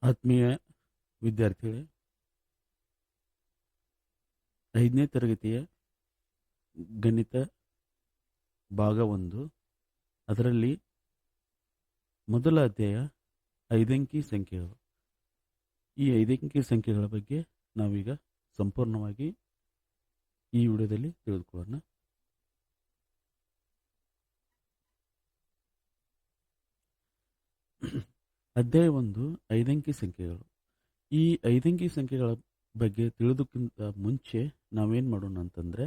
ಆತ್ಮೀಯ ವಿದ್ಯಾರ್ಥಿಗಳೇ, 5ನೇ ತರಗತಿಯ ಗಣಿತ ಭಾಗ 1 ಅದರಲ್ಲಿ ಮೊದಲ ಅಧ್ಯಾಯ 5 ಅಂಕಿ ಸಂಖ್ಯೆಗಳು. ಈ 5 ಅಂಕಿ ಸಂಖ್ಯೆಗಳ ಬಗ್ಗೆ ನಾವೀಗ ಸಂಪೂರ್ಣವಾಗಿ ಈ ವಿಡಿಯೋದಲ್ಲಿ ತಿಳಿದುಕೊಳ್ಳೋಣ. ಅಧ್ಯಾಯ 1 5 ಅಂಕಿ ಸಂಖ್ಯೆಗಳು. ಈ 5 ಅಂಕಿ ಸಂಖ್ಯೆಗಳ ಬಗ್ಗೆ ತಿಳಿದಕ್ಕಿಂತ ಮುಂಚೆ ನಾವೇನು ಮಾಡೋಣ ಅಂತಂದರೆ,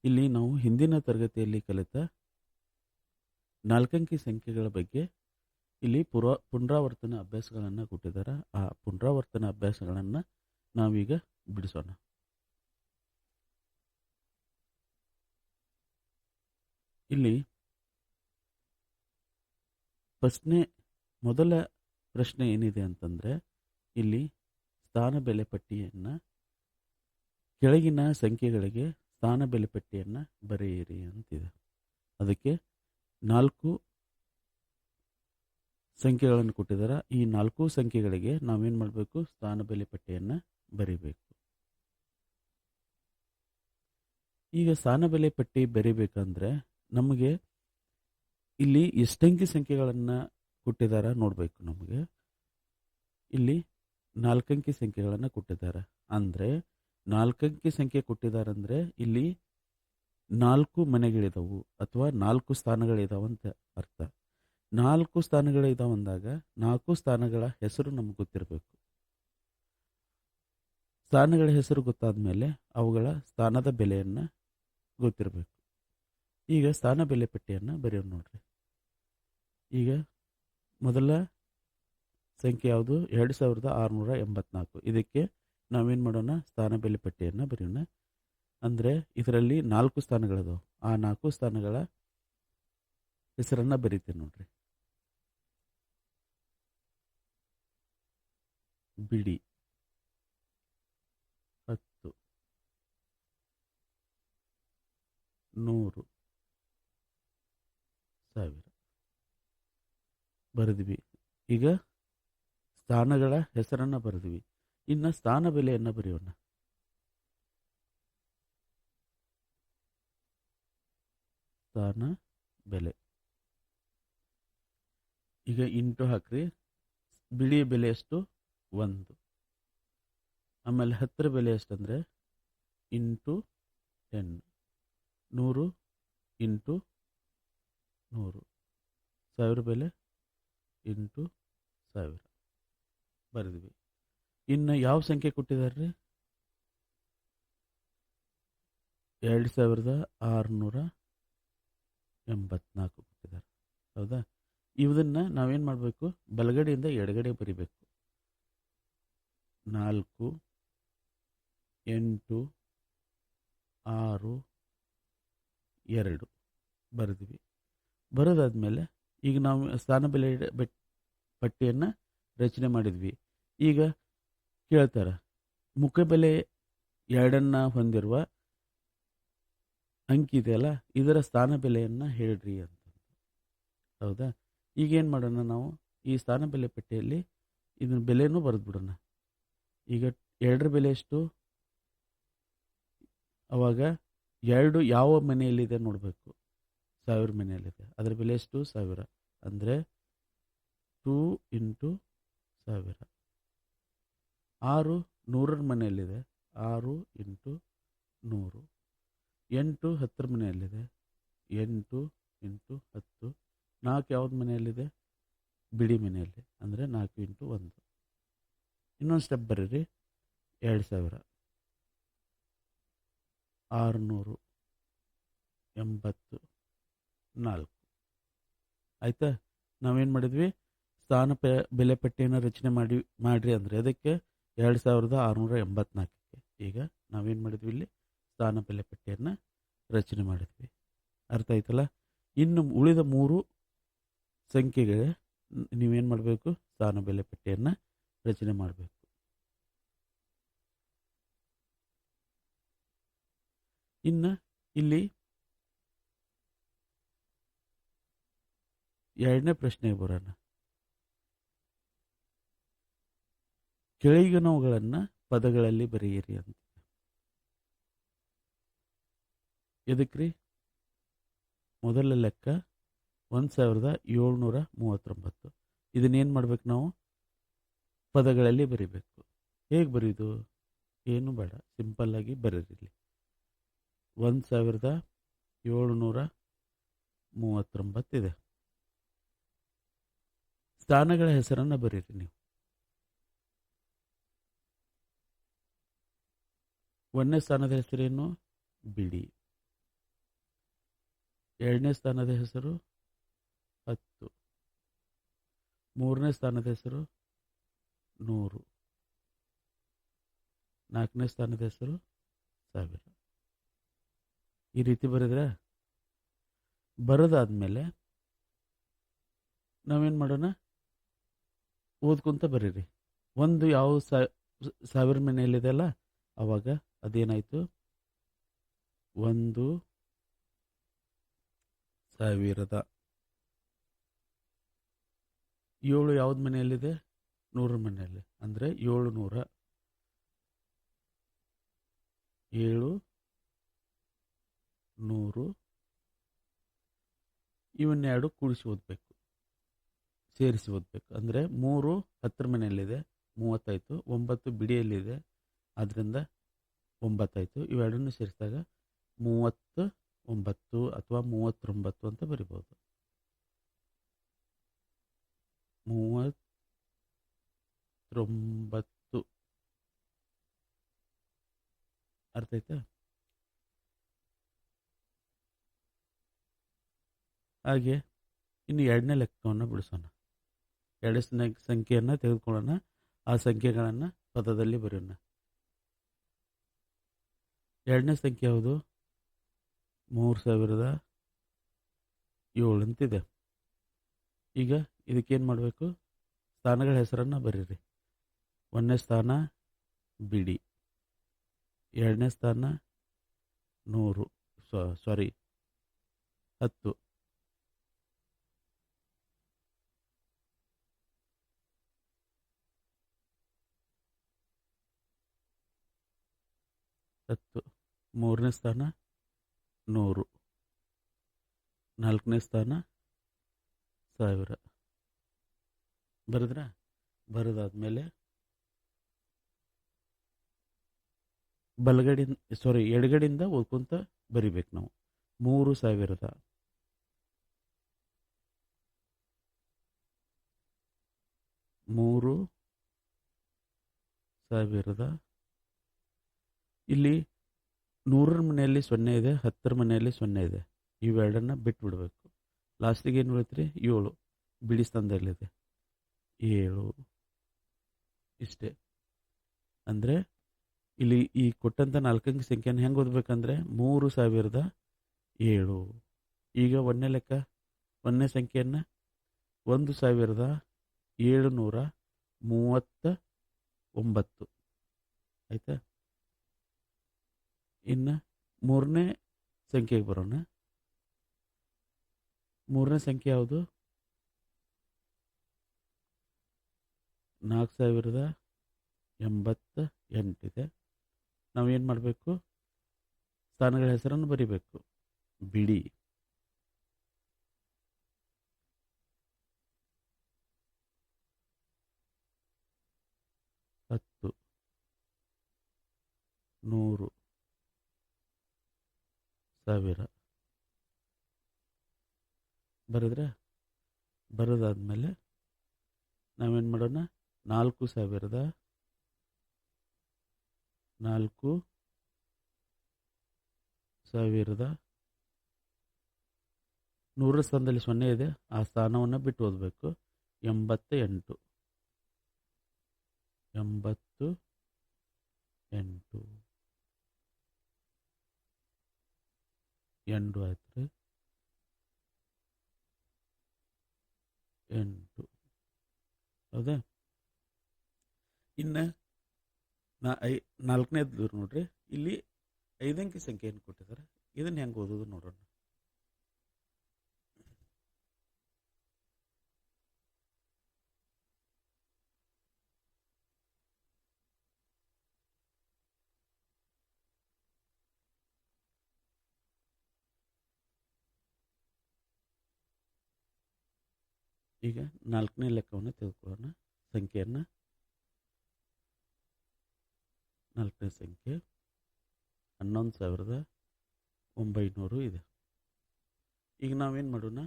ಇಲ್ಲಿ ನಾವು ಹಿಂದಿನ ತರಗತಿಯಲ್ಲಿ ಕಲಿತ 4 ಅಂಕಿ ಸಂಖ್ಯೆಗಳ ಬಗ್ಗೆ ಇಲ್ಲಿ ಪುನರಾವರ್ತನ ಅಭ್ಯಾಸಗಳನ್ನು ಕೊಟ್ಟಿದ್ದಾರೆ. ಆ ಪುನರಾವರ್ತನ ಅಭ್ಯಾಸಗಳನ್ನು ನಾವೀಗ ಬಿಡಿಸೋಣ. ಇಲ್ಲಿ ಮೊದಲ ಪ್ರಶ್ನೆ ಏನಿದೆ ಅಂತಂದರೆ, ಇಲ್ಲಿ ಸ್ಥಾನ ಬೆಲೆ ಪಟ್ಟಿಯನ್ನು ಕೆಳಗಿನ ಸಂಖ್ಯೆಗಳಿಗೆ ಸ್ಥಾನ ಬೆಲೆ ಪಟ್ಟಿಯನ್ನು ಬರೆಯಿರಿ ಅಂತಿದೆ. ಅದಕ್ಕೆ 4 ಸಂಖ್ಯೆಗಳನ್ನು ಕೊಟ್ಟಿದ್ದಾರೆ. ಈ 4 ಸಂಖ್ಯೆಗಳಿಗೆ ನಾವೇನು ಮಾಡಬೇಕು? ಸ್ಥಾನ ಬೆಲೆ ಪಟ್ಟಿಯನ್ನು ಬರೀಬೇಕು. ಈಗ ಸ್ಥಾನ ಬೆಲೆ ಪಟ್ಟಿ ಬರೀಬೇಕಂದ್ರೆ ನಮಗೆ ಇಲ್ಲಿ ಎಷ್ಟಂಕಿ ಸಂಖ್ಯೆಗಳನ್ನು ಕೊಟ್ಟಿದ್ದಾರೆ ನೋಡಬೇಕು. ನಮಗೆ ಇಲ್ಲಿ 4 ಅಂಕಿ ಸಂಖ್ಯೆಗಳನ್ನು ಕೊಟ್ಟಿದ್ದಾರೆ. ಅಂದರೆ 4 ಅಂಕಿ ಸಂಖ್ಯೆ ಕೊಟ್ಟಿದ್ದಾರೆ ಅಂದರೆ ಇಲ್ಲಿ 4 ಮನೆಗಳಿದಾವು ಅಥವಾ 4 ಸ್ಥಾನಗಳಿದಾವಂತ ಅರ್ಥ. 4 ಸ್ಥಾನಗಳಿದಾವೆ ಅಂದಾಗ 4 ಸ್ಥಾನಗಳ ಹೆಸರು ನಮ್ಗೆ ಗೊತ್ತಿರಬೇಕು. ಸ್ಥಾನಗಳ ಹೆಸರು ಗೊತ್ತಾದ ಮೇಲೆ ಅವುಗಳ ಸ್ಥಾನದ ಬೆಲೆಯನ್ನು ಗೊತ್ತಿರಬೇಕು. ಈಗ ಸ್ಥಾನ ಬೆಲೆ ಪಟ್ಟಿಯನ್ನು ಬರೆಯೋಣ ನೋಡ್ರಿ. ಈಗ ಮೊದಲ ಸಂಖ್ಯೆ ಯಾವುದು? 2684. ಇದಕ್ಕೆ ನಾವೇನು ಮಾಡೋಣ? ಸ್ಥಾನ ಬೆಲೆ ಪಟ್ಟಿಯನ್ನು ಬರೆಯೋಣ. ಅಂದರೆ ಇದರಲ್ಲಿ 4 ಸ್ಥಾನಗಳಿದಾವೆ. ಆ 4 ಸ್ಥಾನಗಳ ಹೆಸರನ್ನು ಬರೀತೀನಿ ನೋಡ್ರಿ. ಬಿಡಿ 10, 100, 1000 ಬರೆದ್ವಿ. ಈಗ ಸ್ಥಾನಗಳ ಹೆಸರನ್ನು ಬರೆದ್ವಿ. ಇನ್ನು ಸ್ಥಾನ ಬೆಲೆಯನ್ನು ಬರೆಯೋಣ. ಸ್ಥಾನ ಬೆಲೆ ಈಗ ಇಂಟು ಹಾಕ್ರಿ. ಬಿಳಿ ಬೆಲೆ ಎಷ್ಟು? 1. ಆಮೇಲೆ 10 ಬೆಲೆ ಎಷ್ಟಂದರೆ ಇಂಟು 10. 100 ಇಂಟು 100. 1000 ಬೆಲೆ ಇಂಟು 1000 ಬರೆದ್ವಿ. ಇನ್ನು ಯಾವ ಸಂಖ್ಯೆ ಕೊಟ್ಟಿದ್ದಾರೆ ರೀ? 2684 ಕೊಟ್ಟಿದ್ದಾರೆ. ಹೌದಾ? ಇದನ್ನು ನಾವೇನು ಮಾಡಬೇಕು? ಬಲಗಡೆಯಿಂದ ಎಡಗಡೆ ಬರಿಬೇಕು. 4, 8, 6, 2 ಬರೆದ್ವಿ. ಬರೋದಾದ್ಮೇಲೆ ಈಗ ನಾವು ಸ್ಥಾನ ಬೆಲೆ ಪಟ್ಟಿಯನ್ನು ರಚನೆ ಮಾಡಿದ್ವಿ. ಈಗ ಕೇಳ್ತಾರೆ, ಮುಖಬೆಲೆ 2 ಹೊಂದಿರುವ ಅಂಕಿ ಇದೆಯಲ್ಲ, ಇದರ ಸ್ಥಾನ ಬೆಲೆಯನ್ನು ಹೇಳ್ರಿ ಅಂತ. ಹೌದಾ? ಈಗೇನು ಮಾಡೋಣ? ನಾವು ಈ ಸ್ಥಾನ ಬೆಲೆ ಪಟ್ಟಿಯಲ್ಲಿ ಇದನ್ನ ಬೆಲೆನೂ ಬರೆದ್ಬಿಡೋಣ. ಈಗ 2 ಬೆಲೆ ಎಷ್ಟು? ಅವಾಗ 2 ಯಾವ ಮನೆಯಲ್ಲಿದೆ ನೋಡಬೇಕು. 1000 ಮನೆಯಲ್ಲಿದೆ. ಅದರ ಬೆಲೆ ಎಷ್ಟು? 1000. ಅಂದರೆ 2 ಇಂಟು 1000. 6 100ರ ಮನೆಯಲ್ಲಿದೆ. 6 ಇಂಟು 100. 8 10ರ ಮನೆಯಲ್ಲಿದೆ. 8 ಇಂಟು 10. 4 ಯಾವ್ದು ಮನೆಯಲ್ಲಿದೆ? ಬಿಡಿ ಮನೆಯಲ್ಲಿ. ಅಂದರೆ 4 ಇಂಟು 1. ಇನ್ನೊಂದು ಸ್ಟೆಪ್ ಬರೀರಿ. 2000. 684 ಆಯಿತಾ? ನಾವೇನು ಮಾಡಿದ್ವಿ? ಸ್ಥಾನ ಬೆಲೆ ಪಟ್ಟಿಯನ್ನು ರಚನೆ ಮಾಡಿರಿ ಅಂದರೆ ಅದಕ್ಕೆ 2684ಕ್ಕೆ. ಈಗ ನಾವೇನು ಮಾಡಿದ್ವಿ? ಇಲ್ಲಿ ಸ್ಥಾನ ಬೆಲೆ ಪಟ್ಟಿಯನ್ನು ರಚನೆ ಮಾಡಿದ್ವಿ. ಅರ್ಥ ಆಯ್ತಲ್ಲ? ಇನ್ನು ಉಳಿದ 3 ಸಂಖ್ಯೆಗೆ ನೀವೇನು ಮಾಡಬೇಕು? ಸ್ಥಾನ ಬೆಲೆ ಪಟ್ಟಿಯನ್ನು ರಚನೆ ಮಾಡಬೇಕು. ಇನ್ನು ಇಲ್ಲಿ 2ನೇ ಪ್ರಶ್ನೆಗೆ ಬರೋಣ. ಕೆಳಗಿನವುಗಳನ್ನು ಪದಗಳಲ್ಲಿ ಬರೆಯಿರಿ ಅಂತ. ಎದಕ್ರಿ? ಮೊದಲ ಲೆಕ್ಕ 1739. ಇದನ್ನೇನು ಮಾಡ್ಬೇಕು ನಾವು? ಪದಗಳಲ್ಲಿ ಬರಿಬೇಕು. ಹೇಗೆ ಬರೆಯೋದು? ಏನು ಬೇಡ, ಸಿಂಪಲ್ಲಾಗಿ ಬರೀರಿ. 1739 ಇದೆ. ಸ್ಥಾನಗಳ ಹೆಸರನ್ನು ಬರೀರಿ ನೀವು. 1ನೇ ಸ್ಥಾನದ ಹೆಸರೇನು? ಬಿಡಿ. 2ನೇ ಸ್ಥಾನದ ಹೆಸರು 10. 3ನೇ ಸ್ಥಾನದ ಹೆಸರು 100. 4ನೇ ಸ್ಥಾನದ ಹೆಸರು 1000. ಈ ರೀತಿ ಬರೆದ್ರೆ ಬರೋದಾದ್ಮೇಲೆ ನಾವೇನು ಮಾಡೋಣ? ಓದ್ಕೊಂತ ಬರೀರಿ. ಒಂದು ಯಾವ 1000 ಮನೆಯಲ್ಲಿದೆ ಅಲ್ಲ, ಅವಾಗ ಅದೇನಾಯಿತು? 1,000. 7 ಯಾವ್ದು ಮನೆಯಲ್ಲಿದೆ? 100 ಮನೆಯಲ್ಲಿ. ಅಂದರೆ 700. 700 ಇವನ್ನೆರಡು ಕೂಡಿಸಿ ಓದಬೇಕು, ಸೇರಿಸಿ ಓದಬೇಕು. ಅಂದರೆ 3 10 ಮನೆಯಲ್ಲಿದೆ, 30 ಆಯಿತು. 9 ಬಿಡಿಯಲ್ಲಿದೆ, ಆದ್ದರಿಂದ 9 ಆಯಿತು. ಇವೆರಡನ್ನು ಸೇರಿಸಿದಾಗ 39 ಅಥವಾ 39 ಅಂತ ಬರಿಬೋದು. 39. ಅರ್ಥ ಆಯ್ತಾ? ಹಾಗೆ ಇನ್ನು 2ನೇ ಲೆಕ್ಕವನ್ನು ಬಿಡಿಸೋಣ. 2ನೇ ಸಂಖ್ಯೆಯನ್ನು ತೆಗೆದುಕೊಳ್ಳೋಣ. ಆ ಸಂಖ್ಯೆಗಳನ್ನು ಪದದಲ್ಲಿ ಬರೆಯೋಣ. 2ನೇ ಸಂಖ್ಯೆ ಯಾವುದು? 3007 ಅಂತಿದೆ. ಈಗ ಇದಕ್ಕೇನು ಮಾಡಬೇಕು? ಸ್ಥಾನಗಳ ಹೆಸರನ್ನು ಬರೀರಿ. 1ನೇ ಸ್ಥಾನ ಬಿಡಿ, 2ನೇ ಸ್ಥಾನ 100, 10, 3ನೇ ಸ್ಥಾನ 100, 4ನೇ ಸ್ಥಾನ 1000. ಬರೆದ್ರ? ಬರೆದಾದ್ಮೇಲೆ ಎಡಗಡೆಯಿಂದ ಓದ್ಕೊಂತ ಬರಿಬೇಕು ನಾವು. 3000. 3000 ಇಲ್ಲಿ 100ರ ಮನೆಯಲ್ಲಿ 0 ಇದೆ, 10ರ ಮನೆಯಲ್ಲಿ 0 ಇದೆ. ಇವೆರಡನ್ನು ಬಿಟ್ಬಿಡ್ಬೇಕು. ಲಾಸ್ಟಿಗೆ ಏನು ಉಳಿತ್ರಿ? 7 ಬಿಡಿ ಸ್ಥಾನದಲ್ಲಿದೆ. 7 ಇಷ್ಟೇ. ಅಂದರೆ ಇಲ್ಲಿ ಈ ಕೊಟ್ಟಂಥ 4 ಅಂಕಿ ಸಂಖ್ಯೆಯನ್ನು ಹೆಂಗೆ ಓದಬೇಕಂದ್ರೆ 3007. ಈಗ 1ನೇ ಲೆಕ್ಕ, 1ನೇ ಸಂಖ್ಯೆಯನ್ನು 1739 ಆಯಿತಾ? ಇನ್ನು 3ನೇ ಸಂಖ್ಯೆಗೆ ಬರೋಣ. 3ನೇ ಸಂಖ್ಯೆ ಯಾವುದು? 4088 ಇದೆ. ನಾವೇನು ಮಾಡಬೇಕು? ಸ್ಥಾನಗಳ ಹೆಸರನ್ನು ಬರಿಬೇಕು. ಬಿಡಿ, 10, 100, 1000 ಬರೆದ್ರೆ ಬರೋದಾದ್ಮೇಲೆ ನಾವೇನು ಮಾಡೋಣ? 4000, 100ರ ಸ್ಥಾನದಲ್ಲಿ 0 ಇದೆ, ಆ ಸ್ಥಾನವನ್ನು ಬಿಟ್ಟು ಓದಬೇಕು. 88. 88 ಎಂಟು ಆಯ್ತು ರೀ. 8 ಹೌದಾ? ಇನ್ನು 4ನೇದು ನೋಡ್ರಿ. ಇಲ್ಲಿ 5 ಅಂಕಿ ಸಂಖ್ಯೆಯನ್ನು ಕೊಟ್ಟಿದ್ದಾರೆ. ಇದನ್ನು ಹೆಂಗೆ ಓದೋದು ನೋಡೋಣ. ಈಗ 4ನೇ ಲೆಕ್ಕವನ್ನು ತೆಗೆದುಕೊಳ್ಳೋಣ. ಸಂಖ್ಯೆಯನ್ನು 4ನೇ ಸಂಖ್ಯೆ 11,900 ಇದೆ. ಈಗ ನಾವೇನು ಮಾಡೋಣ,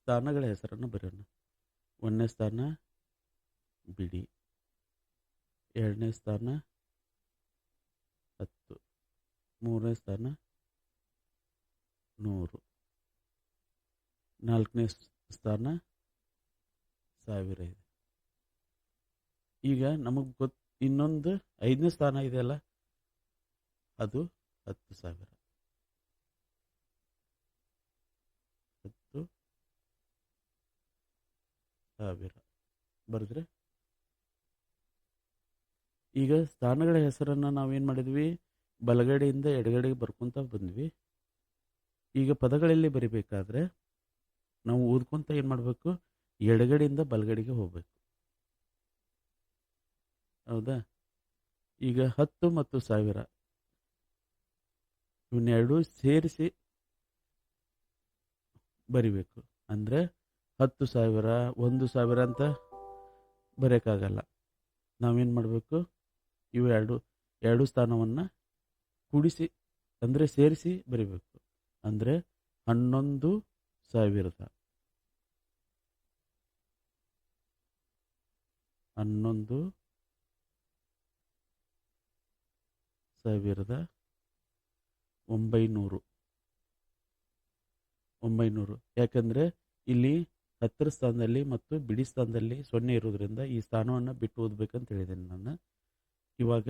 ಸ್ಥಾನಗಳ ಹೆಸರನ್ನು ಬರೆಯೋಣ. 1ನೇ ಸ್ಥಾನ ಬಿಡಿ, 2ನೇ ಸ್ಥಾನ 10, 3ನೇ ಸ್ಥಾನ 100, 4ನೇ ಸ್ಥಾನ 1000 ಇದೆ. ಈಗ ನಮಗೆ ಇನ್ನೊಂದು 5ನೇ ಸ್ಥಾನ ಇದೆಯಲ್ಲ, ಅದು 10,000. 10,000 ಬರೆದ್ರೆ, ಈಗ ಸ್ಥಾನಗಳ ಹೆಸರನ್ನು ನಾವೇನು ಮಾಡಿದ್ವಿ, ಬಲಗಡೆಯಿಂದ ಎಡಗಡೆಗೆ ಬರ್ಕೊತ ಬಂದ್ವಿ. ಈಗ ಪದಗಳಲ್ಲಿ ಬರಿಬೇಕಾದ್ರೆ ನಾವು ಓದ್ಕೊತ ಏನು ಮಾಡಬೇಕು, ಎಡಗಡೆಯಿಂದ ಬಲಗಡೆಗೆ ಹೋಗಬೇಕು. ಹೌದಾ? ಈಗ 10 ಮತ್ತು 1000 ಇವನ್ನೆರಡು ಸೇರಿಸಿ ಬರಿಬೇಕು. ಅಂದರೆ 10,000 1,000 ಅಂತ ಬರೆಯೋಕ್ಕಾಗಲ್ಲ. ನಾವೇನು ಮಾಡಬೇಕು, ಇವು ಎರಡು ಸ್ಥಾನವನ್ನು ಕೂಡಿಸಿ ಅಂದರೆ ಸೇರಿಸಿ ಬರಿಬೇಕು. ಅಂದರೆ 11,000 11,900. ಯಾಕಂದರೆ ಇಲ್ಲಿ 10ರ ಸ್ಥಾನದಲ್ಲಿ ಮತ್ತು ಬಿಡಿ ಸ್ಥಾನದಲ್ಲಿ 0 ಇರೋದ್ರಿಂದ ಈ ಸ್ಥಾನವನ್ನು ಬಿಟ್ಟು ಓದಬೇಕಂತ ಹೇಳಿದ್ದೇನೆ ನಾನು. ಇವಾಗ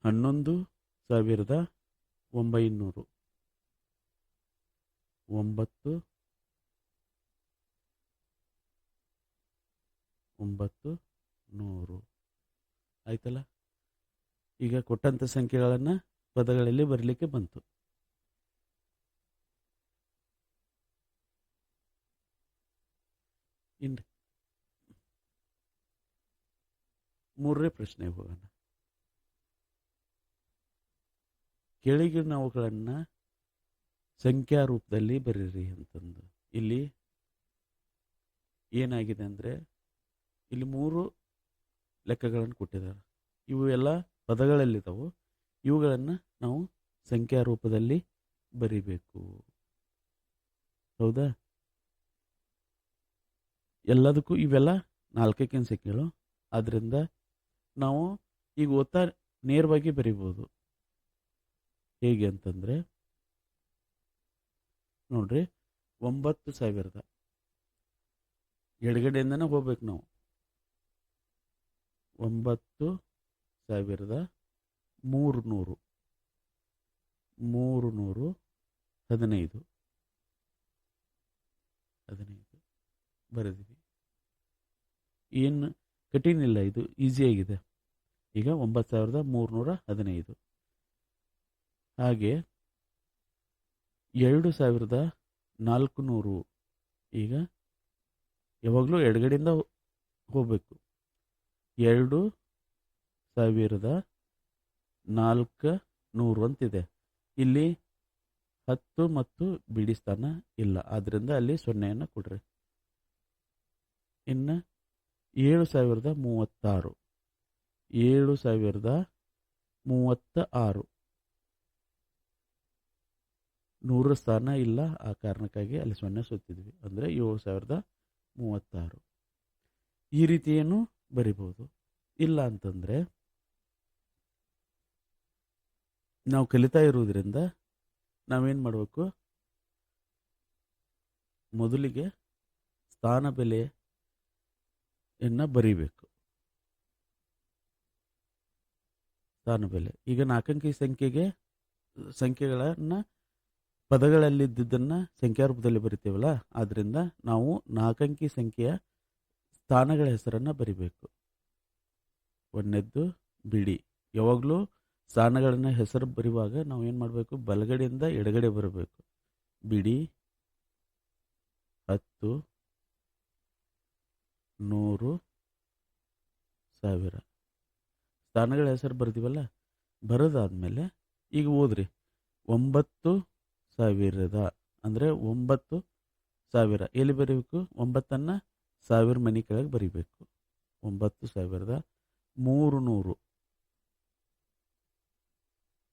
11,900 900 ಆಯ್ತಲ್ಲ. ಈಗ ಕೊಟ್ಟಂಥ ಸಂಖ್ಯೆಗಳನ್ನು ಪದಗಳಲ್ಲಿ ಬರಲಿಕ್ಕೆ ಬಂತು. ಇನ್ನು 3ನೇ ಪ್ರಶ್ನೆಗೆ ಹೋಗೋಣ. ಕೆಳಗಿನವುಗಳನ್ನು ಸಂಖ್ಯಾ ರೂಪದಲ್ಲಿ ಬರೀರಿ ಅಂತಂದು. ಇಲ್ಲಿ ಏನಾಗಿದೆ ಅಂದರೆ, ಇಲ್ಲಿ 3 ಲೆಕ್ಕಗಳನ್ನು ಕೊಟ್ಟಿದ್ದಾರೆ. ಇವು ಎಲ್ಲ ಪದಗಳಲ್ಲಿದ್ದಾವೆ. ಇವುಗಳನ್ನು ನಾವು ಸಂಖ್ಯಾ ರೂಪದಲ್ಲಿ ಬರಿಬೇಕು. ಹೌದಾ? ಎಲ್ಲದಕ್ಕೂ ಇವೆಲ್ಲ 4ನೇ ಸಂಖ್ಯೆಗಳು. ಆದ್ದರಿಂದ ನಾವು ಈಗ ಓದ್ತಾ ನೇರವಾಗಿ ಬರಿಬೋದು. ಹೇಗೆ ಅಂತಂದರೆ ನೋಡ್ರಿ, 9,000 ಎಡಗಡೆಯಿಂದನೇ ಹೋಗ್ಬೇಕು ನಾವು. 9,300 15 ಬರೆದಿವಿ. ಏನು ಕಠಿಣ ಇಲ್ಲ, ಇದು ಈಸಿಯಾಗಿದೆ. ಈಗ 9,315. ಹಾಗೆ 2,400. ಈಗ ಯಾವಾಗಲೂ ಎಡಗಡೆಯಿಂದ ಹೋಗಬೇಕು. 2,400 ಅಂತಿದೆ. ಇಲ್ಲಿ 10 ಮತ್ತು ಬಿಡಿ ಸ್ಥಾನ ಇಲ್ಲ, ಆದ್ದರಿಂದ ಅಲ್ಲಿ 0ಯನ್ನು ಕೊಡ್ರಿ. ಇನ್ನು 7,036. 7,036 100 ಸ್ಥಾನ ಇಲ್ಲ, ಆ ಕಾರಣಕ್ಕಾಗಿ ಅಲ್ಲಿ 0 ಸುತ್ತಿದ್ವಿ. ಅಂದರೆ 7,036. ಈ ರೀತಿಯನ್ನು ಬರಿಬೋದು. ಇಲ್ಲ ಅಂತಂದರೆ ನಾವು ಕಲಿತಾ ಇರುವುದರಿಂದ ನಾವೇನು ಮಾಡಬೇಕು, ಮೊದಲಿಗೆ ಸ್ಥಾನ ಬೆಲೆಯನ್ನು ಬರಿಬೇಕು. ಸ್ಥಾನ ಬೆಲೆ. ಈಗ 4 ಅಂಕಿ ಸಂಖ್ಯೆಗಳನ್ನು ಪದಗಳಲ್ಲಿದ್ದನ್ನು ಸಂಖ್ಯಾ ರೂಪದಲ್ಲಿ ಬರಿತೀವಲ್ಲ, ಆದ್ದರಿಂದ ನಾವು 4 ಅಂಕಿ ಸಂಖ್ಯೆಯ ಸ್ಥಾನಗಳ ಹೆಸರನ್ನು ಬರಿಬೇಕು. 1ನೇದ್ದು ಬಿಡಿ. ಯಾವಾಗಲೂ ಸ್ಥಾನಗಳನ್ನ ಹೆಸರು ಬರೆಯುವಾಗ ನಾವು ಏನು ಮಾಡಬೇಕು, ಬಲಗಡೆಯಿಂದ ಎಡಗಡೆ ಬರಬೇಕು. ಬಿಡಿ 10, 100, 1000 ಸ್ಥಾನಗಳ ಹೆಸರು ಬರ್ತೀವಲ್ಲ. ಬರೋದಾದ್ಮೇಲೆ ಈಗ ಓದ್ರಿ. 9,000 ಅಂದರೆ 9 ಸಾವಿರ ಎಲ್ಲಿ ಬರೀಬೇಕು? 9ನ್ನು 1000 ಮನೆ ಕೆಳಗೆ ಬರೀಬೇಕು. 9,300.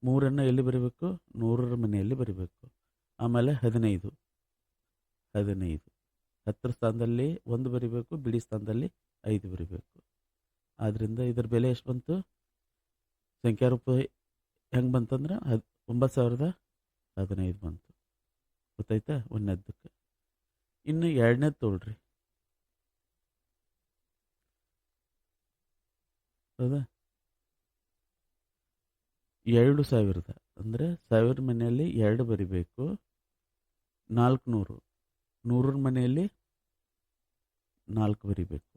3ನ್ನು ಎಲ್ಲಿ ಬರೀಬೇಕು? 100ರ ಮನೆಯಲ್ಲಿ ಬರೀಬೇಕು. ಆಮೇಲೆ 15. 10ರ ಸ್ಥಾನದಲ್ಲಿ 1 ಬರೀಬೇಕು, ಬಿಡಿ ಸ್ಥಾನದಲ್ಲಿ 5 ಬರೀಬೇಕು. ಆದ್ದರಿಂದ ಇದರ ಬೆಲೆ ಎಷ್ಟು ಬಂತು? ಸಂಖ್ಯಾ ರೂಪ ಹೆಂಗೆ ಬಂತಂದ್ರೆ 9,015 ಬಂತು. ಗೊತ್ತಾಯ್ತಾ? ಒಂದನೇದಕ್ಕೆ. ಇನ್ನು ಎರಡನೇದು ತೊಗೊಳ್ರಿ. ಹೌದಾ? 2,000 ಅಂದರೆ 1000 ಮನೆಯಲ್ಲಿ 2 ಬರಿಬೇಕು. 400. 100ರ ಮನೆಯಲ್ಲಿ 4 ಬರಿಬೇಕು.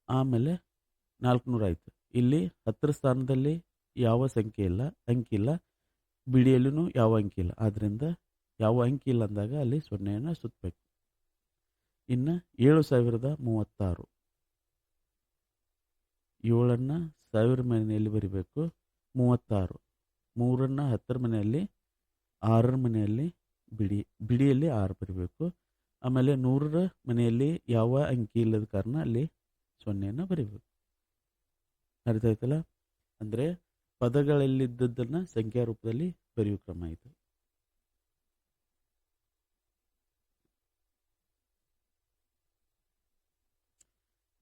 ಆಮೇಲೆ 400 ಆಯಿತು. ಇಲ್ಲಿ 10ರ ಸ್ಥಾನದಲ್ಲಿ ಯಾವ ಸಂಖ್ಯೆ ಇಲ್ಲ, ಅಂಕಿ ಇಲ್ಲ. ಬಿಡಿಯಲ್ಲೂ ಯಾವ ಅಂಕಿ ಇಲ್ಲ. ಆದ್ದರಿಂದ ಯಾವ ಅಂಕಿ ಇಲ್ಲ ಅಂದಾಗ ಅಲ್ಲಿ 0ಯನ್ನು ಸುತ್ತಬೇಕು. ಇನ್ನು 7,036. 7ನ್ನು 1000 ಮನೆಯಲ್ಲಿ ಬರಿಬೇಕು. 36. 3ನ್ನು 10ರ ಮನೆಯಲ್ಲಿ, 6ರ ಮನೆಯಲ್ಲಿ ಬಿಡಿಯಲ್ಲಿ 6 ಬರಿಬೇಕು. ಆಮೇಲೆ 100ರ ಮನೆಯಲ್ಲಿ ಯಾವ ಅಂಕಿ ಇಲ್ಲದ ಕಾರಣ ಅಲ್ಲಿ 0ಯನ್ನು ಬರಿಬೇಕು. ಅರ್ಥ ಆಯ್ತಲ್ಲ? ಅಂದರೆ ಪದಗಳಲ್ಲಿದ್ದದ್ದನ್ನು ಸಂಖ್ಯಾ ರೂಪದಲ್ಲಿ ಬರೆಯುವ ಕ್ರಮ ಇದು.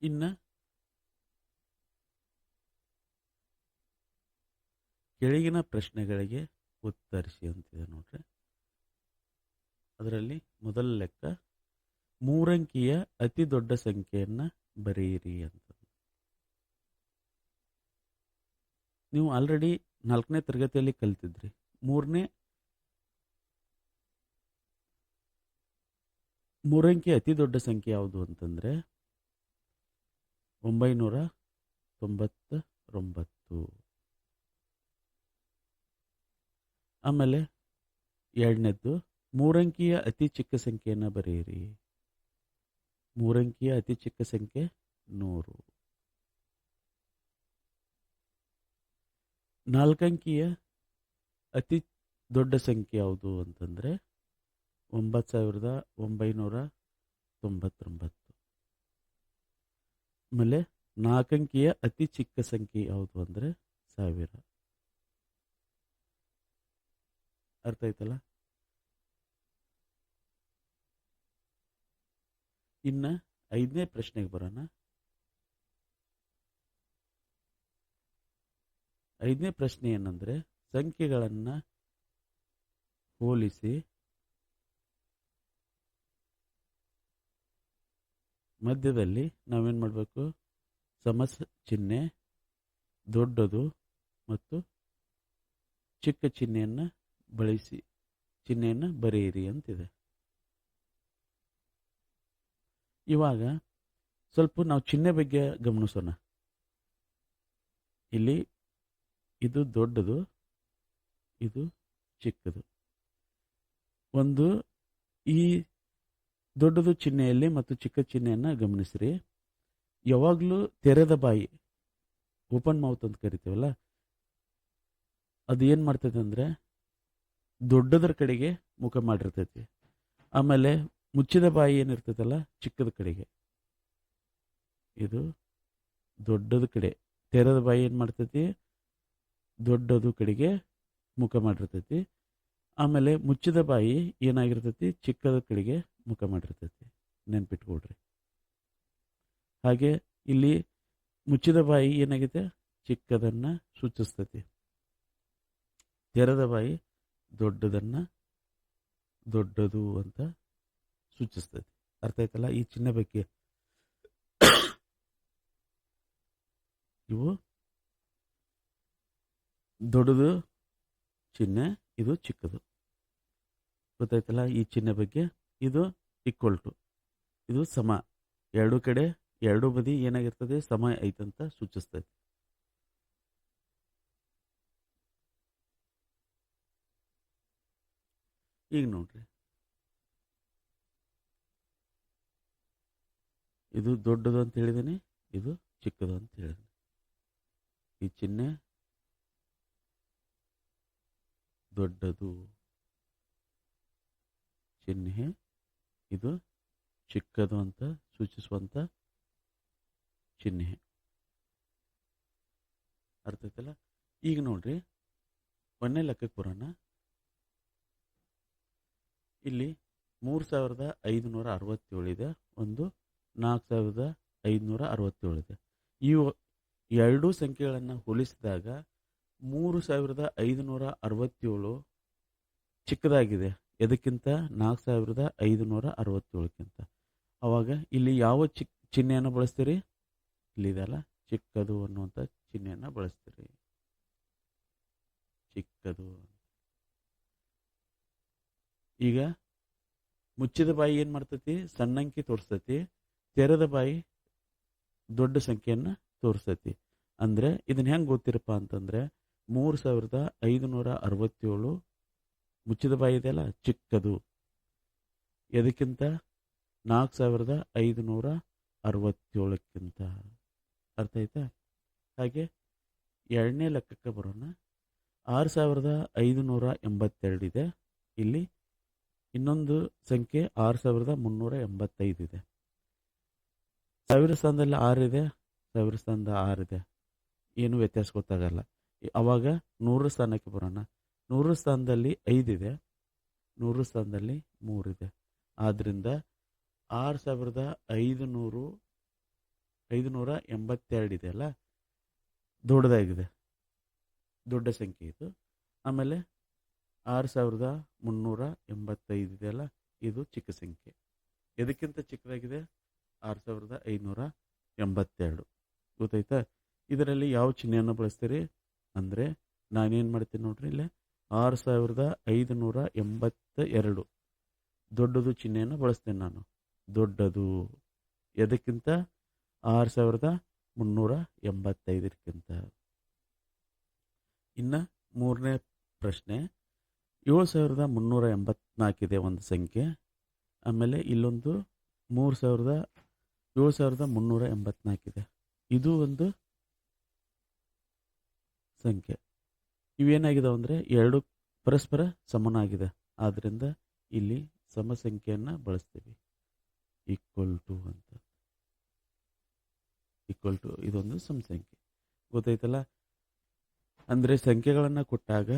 ಇನ್ನು ಕೆಳಗಿನ ಪ್ರಶ್ನೆಗಳಿಗೆ ಉತ್ತರಿಸಿ ಅಂತಿದೆ ನೋಡ್ರಿ. ಅದರಲ್ಲಿ ಮೊದಲ ಲೆಕ್ಕ 3 ಅಂಕಿಯ ಅತಿ ದೊಡ್ಡ ಸಂಖ್ಯೆಯನ್ನು ಬರೆಯಿರಿ ಅಂತ. ನೀವು ಆಲ್ರೆಡಿ 4ನೇ ತರಗತಿಯಲ್ಲಿ ಕಲಿತಿದ್ರಿ. 3 ಅಂಕಿ ಅತಿ ದೊಡ್ಡ ಸಂಖ್ಯೆ ಯಾವುದು ಅಂತಂದರೆ 999. ಆಮೇಲೆ ಎರಡನೇದ್ದು 3 ಅಂಕಿಯ ಅತಿ ಚಿಕ್ಕ ಸಂಖ್ಯೆಯನ್ನು ಬರೆಯಿರಿ. 3 ಅಂಕಿಯ ಅತಿ ಚಿಕ್ಕ ಸಂಖ್ಯೆ 100. 4 ಅಂಕಿಯ ಅತಿ ದೊಡ್ಡ ಸಂಖ್ಯೆ ಯಾವುದು ಅಂತಂದರೆ 9,999. ಆಮೇಲೆ 4 ಅಂಕಿಯ ಅತಿ ಚಿಕ್ಕ ಸಂಖ್ಯೆ ಯಾವುದು ಅಂದರೆ 1000. ಅರ್ಥ ಆಯ್ತಲ್ಲ? ಇನ್ನು 5ನೇ ಪ್ರಶ್ನೆಗೆ ಬರೋಣ. 5ನೇ ಪ್ರಶ್ನೆ ಏನಂದರೆ ಸಂಖ್ಯೆಗಳನ್ನು ಹೋಲಿಸಿ ಮಧ್ಯದಲ್ಲಿ ನಾವೇನು ಮಾಡಬೇಕು? ಸಮ ಚಿಹ್ನೆ, ದೊಡ್ಡದು ಮತ್ತು ಚಿಕ್ಕ ಚಿಹ್ನೆಯನ್ನು ಬಳಸಿ ಚಿಹ್ನೆಯನ್ನು ಬರೆಯಿರಿ ಅಂತಿದೆ. ಇವಾಗ ಸ್ವಲ್ಪ ನಾವು ಚಿಹ್ನೆ ಬಗ್ಗೆ ಗಮನಿಸೋಣ. ಇಲ್ಲಿ ಇದು ದೊಡ್ಡದು, ಇದು ಚಿಕ್ಕದು. ಒಂದು ಈ ದೊಡ್ಡದು ಚಿಹ್ನೆಯಲ್ಲಿ ಮತ್ತು ಚಿಕ್ಕ ಚಿಹ್ನೆಯನ್ನು ಗಮನಿಸ್ರಿ. ಯಾವಾಗಲೂ ತೆರೆದ ಬಾಯಿ, ಓಪನ್ ಮೌತ್ ಅಂತ ಕರಿತೀವಲ್ಲ, ಅದು ಏನು ಮಾಡ್ತೈತೆ ಅಂದರೆ ದೊಡ್ಡದರ ಕಡೆಗೆ ಮುಖ ಮಾಡಿರ್ತೈತಿ. ಆಮೇಲೆ ಮುಚ್ಚಿದ ಬಾಯಿ ಏನಿರ್ತೈತಲ್ಲ ಚಿಕ್ಕದ ಕಡೆಗೆ. ಇದು ದೊಡ್ಡದ ಕಡೆ, ತೆರೆದ ಬಾಯಿ ಏನು ಮಾಡ್ತೈತಿ? ದೊಡ್ಡದು ಕಡೆಗೆ ಮುಖ ಮಾಡಿರ್ತೈತಿ. ಆಮೇಲೆ ಮುಚ್ಚಿದ ಬಾಯಿ ಏನಾಗಿರ್ತೈತಿ? ಚಿಕ್ಕದ ಕಡೆಗೆ ಮುಖ ಮಾಡಿರ್ತೈತಿ. ನೆನ್ಪಿಟ್ಕೊಳ್ರಿ. ಹಾಗೆ ಇಲ್ಲಿ ಮುಚ್ಚಿದ ಬಾಯಿ ಏನಾಗಿದೆ? ಚಿಕ್ಕದನ್ನು ಸೂಚಿಸ್ತೈತಿ. ತೆರೆದ ಬಾಯಿ ದೊಡ್ಡದನ್ನು ದೊಡ್ಡದು ಅಂತ ಸೂಚಿಸ್ತೈತಿ. ಅರ್ಥ ಆಯ್ತಲ್ಲ ಈ ಚಿಹ್ನೆ ಬಗ್ಗೆ? ಇವು ದೊಡ್ಡದು ಚಿಹ್ನೆ, ಇದು ಚಿಕ್ಕದು. ಗೊತ್ತಾಯ್ತಲ್ಲ ಈ ಚಿಹ್ನೆ ಬಗ್ಗೆ? ಇದು ಈಕ್ವಲ್ ಟು, ಇದು ಸಮ. ಎರಡು ಕಡೆ ಎರಡು ಬದಿ ಏನಾಗಿರ್ತದೆ? ಸಮ ಐತಂತ ಸೂಚಿಸ್ತೈತಿ. ಈಗ ನೋಡ್ರಿ, ಇದು ದೊಡ್ಡದು ಅಂತ ಹೇಳಿದ್ದೀನಿ, ಇದು ಚಿಕ್ಕದು ಅಂತ ಹೇಳಿದ್ದೀನಿ. ಈ ಚಿಹ್ನೆ ದೊಡ್ಡದು, ಚಿಹ್ನೆ ಇದು ಚಿಕ್ಕದು ಅಂತ ಸೂಚಿಸುವಂಥ ಚಿಹ್ನೆ. ಅರ್ಥ ಆಯ್ತಲ್ಲ? ಈಗ ನೋಡ್ರಿ, ಒಂದನೇ ಲೆಕ್ಕಕ್ಕೆ ಬರೋಣ. ಇಲ್ಲಿ 3567 ಇದೆ, ಒಂದು 4567 ಇದೆ. ಈ ಎರಡೂ ಸಂಖ್ಯೆಗಳನ್ನು ಹೋಲಿಸಿದಾಗ 3567 ಚಿಕ್ಕದಾಗಿದೆ ಎದಕ್ಕಿಂತ? 4567ಕ್ಕಿಂತ. ಅವಾಗ ಇಲ್ಲಿ ಯಾವ ಚಿಹ್ನೆಯನ್ನು ಬಳಸ್ತೀರಿ? ಇಲ್ಲಿದೆಲ್ಲ ಚಿಕ್ಕದು ಅನ್ನುವಂಥ ಚಿಹ್ನೆಯನ್ನು ಬಳಸ್ತೀರಿ. ಚಿಕ್ಕದು. ಈಗ ಮುಚ್ಚಿದ ಬಾಯಿ ಏನು ಮಾಡ್ತೈತಿ? ಸಣ್ಣ ಅಂಕಿ ತೋರಿಸ್ತೈತಿ. ತೆರೆದ ಬಾಯಿ ದೊಡ್ಡ ಸಂಖ್ಯೆಯನ್ನು ತೋರಿಸ್ತೈತಿ. ಅಂದರೆ ಇದನ್ನ ಹೆಂಗೆ ಗೊತ್ತಿರಪ್ಪ ಅಂತಂದರೆ 3567 ಮುಚ್ಚಿದ ಬಾಯಿ ಇದೆಯಲ್ಲ, ಚಿಕ್ಕದು. ಎದಕ್ಕಿಂತ? 4567ಕ್ಕಿಂತ. ಅರ್ಥ ಆಯ್ತಾ? ಹಾಗೆ ಎರಡನೇ ಲೆಕ್ಕಕ್ಕೆ ಬರೋಣ. 6582 ಇದೆ. ಇಲ್ಲಿ ಇನ್ನೊಂದು ಸಂಖ್ಯೆ 6385 ಇದೆ. ಸಾವಿರ ಸ್ಥಾನದಲ್ಲಿ 6 ಇದೆ, ಸಾವಿರ ಸ್ಥಾನದ 6 ಇದೆ, ಏನು ವ್ಯತ್ಯಾಸ ಗೊತ್ತಾಗಲ್ಲ. ಅವಾಗ 100 ಸ್ಥಾನಕ್ಕೆ ಬರೋಣ. 100 ಸ್ಥಾನದಲ್ಲಿ 5 ಇದೆ, 100 ಸ್ಥಾನದಲ್ಲಿ 3 ಇದೆ. ಆದ್ದರಿಂದ 6582 ಇದೆಯಲ್ಲ, ದೊಡ್ಡದಾಗಿದೆ, ದೊಡ್ಡ ಸಂಖ್ಯೆ ಇದು. ಆಮೇಲೆ 6385 ಇದೆಯಲ್ಲ, ಇದು ಚಿಕ್ಕ ಸಂಖ್ಯೆ. ಎದಕ್ಕಿಂತ ಚಿಕ್ಕದಾಗಿದೆ? 6582. ಗೊತ್ತಾಯ್ತಾ? ಇದರಲ್ಲಿ ಯಾವ ಚಿಹ್ನೆಯನ್ನು ಬಳಸ್ತೀರಿ ಅಂದರೆ, ನಾನೇನು ಮಾಡ್ತೀನಿ ನೋಡ್ರಿ, ಇಲ್ಲೇ 6582 ದೊಡ್ಡದು ಚಿಹ್ನೆಯನ್ನು ಬಳಸ್ತೇನೆ ನಾನು. ದೊಡ್ಡದು ಎದಕ್ಕಿಂತ? 6385ಕ್ಕಿಂತ. ಇನ್ನು ಮೂರನೇ ಪ್ರಶ್ನೆ, 7384 ಇದೆ ಒಂದು ಸಂಖ್ಯೆ. ಆಮೇಲೆ ಇಲ್ಲೊಂದು 7384 ಇದೆ, ಇದು ಒಂದು ಸಂಖ್ಯೆ. ಇವೇನಾಗಿದಾವೆ ಅಂದರೆ ಎರಡು ಪರಸ್ಪರ ಸಮನಾಗಿದೆ. ಆದ್ದರಿಂದ ಇಲ್ಲಿ ಸಮ ಸಂಖ್ಯೆಯನ್ನು ಬಳಸ್ತೀವಿ. ಈಕ್ವಲ್ ಟು ಅಂತ. ಈಕ್ವಲ್ ಟು ಇದೊಂದು ಸಮ ಸಂಖ್ಯೆ. ಗೊತ್ತಾಯ್ತಲ್ಲ? ಅಂದರೆ ಸಂಖ್ಯೆಗಳನ್ನು ಕೊಟ್ಟಾಗ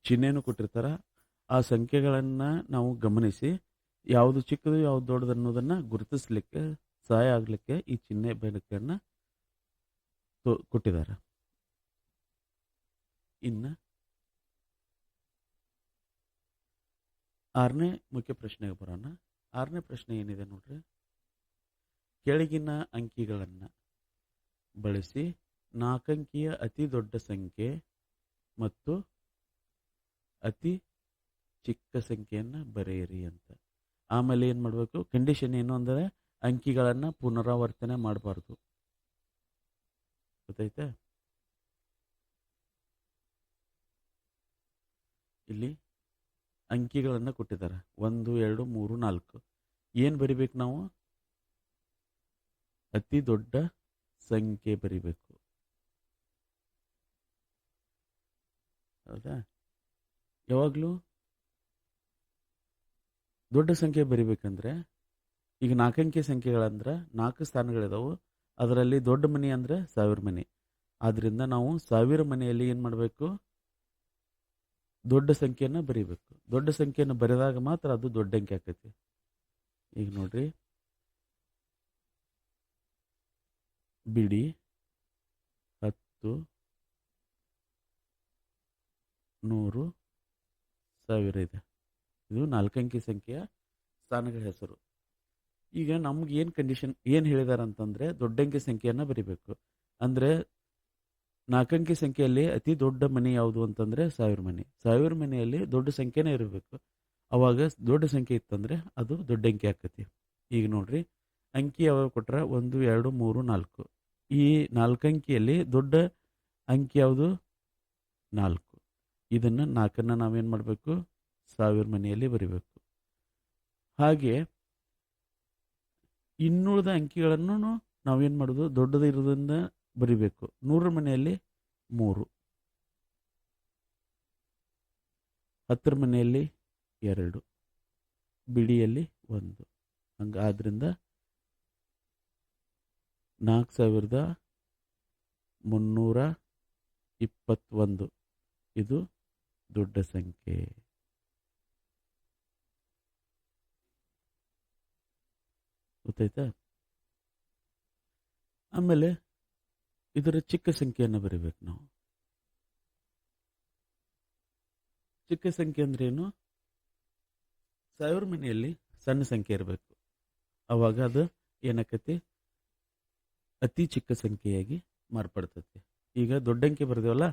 ಚಿಹ್ನೆಯನ್ನು ಕೊಟ್ಟಿರ್ತಾರ, ಆ ಸಂಖ್ಯೆಗಳನ್ನು ನಾವು ಗಮನಿಸಿ ಯಾವುದು ಚಿಕ್ಕದು ಯಾವುದು ದೊಡ್ಡದು ಅನ್ನೋದನ್ನು ಗುರುತಿಸ್ಲಿಕ್ಕೆ ಸಹಾಯ ಆಗಲಿಕ್ಕೆ ಈ ಚಿಹ್ನೆ ಬೆಳಕನ್ನು ಕೊಟ್ಟಿದ್ದಾರೆ. ಇನ್ನು ಆರನೇ ಮುಖ್ಯ ಪ್ರಶ್ನೆಗೆ ಬರೋಣ. ಆರನೇ ಪ್ರಶ್ನೆ ಏನಿದೆ ನೋಡ್ರಿ, ಕೆಳಗಿನ ಅಂಕಿಗಳನ್ನು ಬಳಸಿ 4 ಅಂಕಿಯ ಅತಿ ದೊಡ್ಡ ಸಂಖ್ಯೆ ಮತ್ತು ಅತಿ ಚಿಕ್ಕ ಸಂಖ್ಯೆಯನ್ನು ಬರೆಯಿರಿ ಅಂತ. ಆಮೇಲೆ ಏನು ಮಾಡಬೇಕು? ಕಂಡೀಷನ್ ಏನು ಅಂದರೆ ಅಂಕಿಗಳನ್ನು ಪುನರಾವರ್ತನೆ ಮಾಡಬಾರ್ದು. ಗೊತ್ತಾಯ್ತಾ? ಇಲ್ಲಿ ಅಂಕಿಗಳನ್ನು ಕೊಟ್ಟಿದ್ದಾರೆ, 1 2 3 4. ಏನು ಬರಿಬೇಕು ನಾವು? ಅತಿ ದೊಡ್ಡ ಸಂಖ್ಯೆ ಬರಿಬೇಕು. ಹೌದಾ? ಯಾವಾಗಲೂ ದೊಡ್ಡ ಸಂಖ್ಯೆ ಬರಿಬೇಕಂದ್ರೆ, ಈಗ 4 ಅಂಕಿ ಸಂಖ್ಯೆಗಳಂದ್ರೆ 4 ಸ್ಥಾನಗಳಿದಾವೆ. ಅದರಲ್ಲಿ ದೊಡ್ಡ ಮನೆ ಅಂದರೆ 1000 ಮನೆ. ಆದ್ದರಿಂದ ನಾವು 1000 ಮನೆಯಲ್ಲಿ ಏನು ಮಾಡಬೇಕು? ದೊಡ್ಡ ಸಂಖ್ಯೆಯನ್ನು ಬರಿಬೇಕು. ದೊಡ್ಡ ಸಂಖ್ಯೆಯನ್ನು ಬರೆದಾಗ ಮಾತ್ರ ಅದು ದೊಡ್ಡ ಅಂಕಿ ಆಕೈತಿ. ಈಗ ನೋಡ್ರಿ, ಬಿಡಿ 10 100 1000 ಇದೆ. ಇದು 4 ಅಂಕಿ ಸಂಖ್ಯೆಯ ಸ್ಥಾನಗಳ ಹೆಸರು. ಈಗ ನಮ್ಗೆ ಏನು ಕಂಡೀಷನ್ ಏನು ಹೇಳಿದಾರೆ ಅಂತಂದರೆ, ದೊಡ್ಡ ಅಂಕಿ ಸಂಖ್ಯೆಯನ್ನು ಬರಿಬೇಕು. ಅಂದರೆ 4 ಅಂಕಿ ಸಂಖ್ಯೆಯಲ್ಲಿ ಅತಿ ದೊಡ್ಡ ಮನೆ ಯಾವುದು ಅಂತಂದರೆ 1000 ಮನೆ. 1000 ಮನೆಯಲ್ಲಿ ದೊಡ್ಡ ಸಂಖ್ಯೆನೇ ಇರಬೇಕು. ಅವಾಗ ದೊಡ್ಡ ಸಂಖ್ಯೆ ಇತ್ತಂದರೆ ಅದು ದೊಡ್ಡ ಅಂಕಿ ಆಕತಿ. ಈಗ ನೋಡ್ರಿ, ಅಂಕಿ ಯಾವಾಗ ಕೊಟ್ರೆ 1 2 3 4. ಈ 4 ಅಂಕಿಯಲ್ಲಿ ದೊಡ್ಡ ಅಂಕಿ ಯಾವುದು? 4. ಇದನ್ನು 4 ನಾವೇನು ಮಾಡಬೇಕು? 1000 ಮನೆಯಲ್ಲಿ ಬರಿಬೇಕು. ಹಾಗೆ ಇನ್ನುಳಿದ ಅಂಕಿಗಳನ್ನು ನಾವೇನು ಮಾಡೋದು? ದೊಡ್ಡದು ಇರೋದನ್ನ ಬರಿಬೇಕು. 100 ಮನೆಯಲ್ಲಿ 3, 10 ಮನೆಯಲ್ಲಿ 2, ಬಿಡಿಯಲ್ಲಿ 1. ಹಂಗಾದ್ರಿಂದ 4321 ಇದು ದೊಡ್ಡ ಸಂಖ್ಯೆ. ಗೊತ್ತಾಯ್ತಾ? ಆಮೇಲೆ ಇದರ ಚಿಕ್ಕ ಸಂಖ್ಯೆಯನ್ನು ಬರಿಬೇಕು ನಾವು. ಚಿಕ್ಕ ಸಂಖ್ಯೆ ಅಂದ್ರೆ ಏನು? 1000 ಮನೆಯಲ್ಲಿ ಸಣ್ಣ ಸಂಖ್ಯೆ ಇರಬೇಕು. ಅವಾಗ ಅದು ಏನಕ್ಕತಿ ಅತಿ ಚಿಕ್ಕ ಸಂಖ್ಯೆಯಾಗಿ ಮಾರ್ಪಡ್ತೈತಿ. ಈಗ ದೊಡ್ಡ ಅಂಕೆ ಬರೆದೇವಲ್ಲ,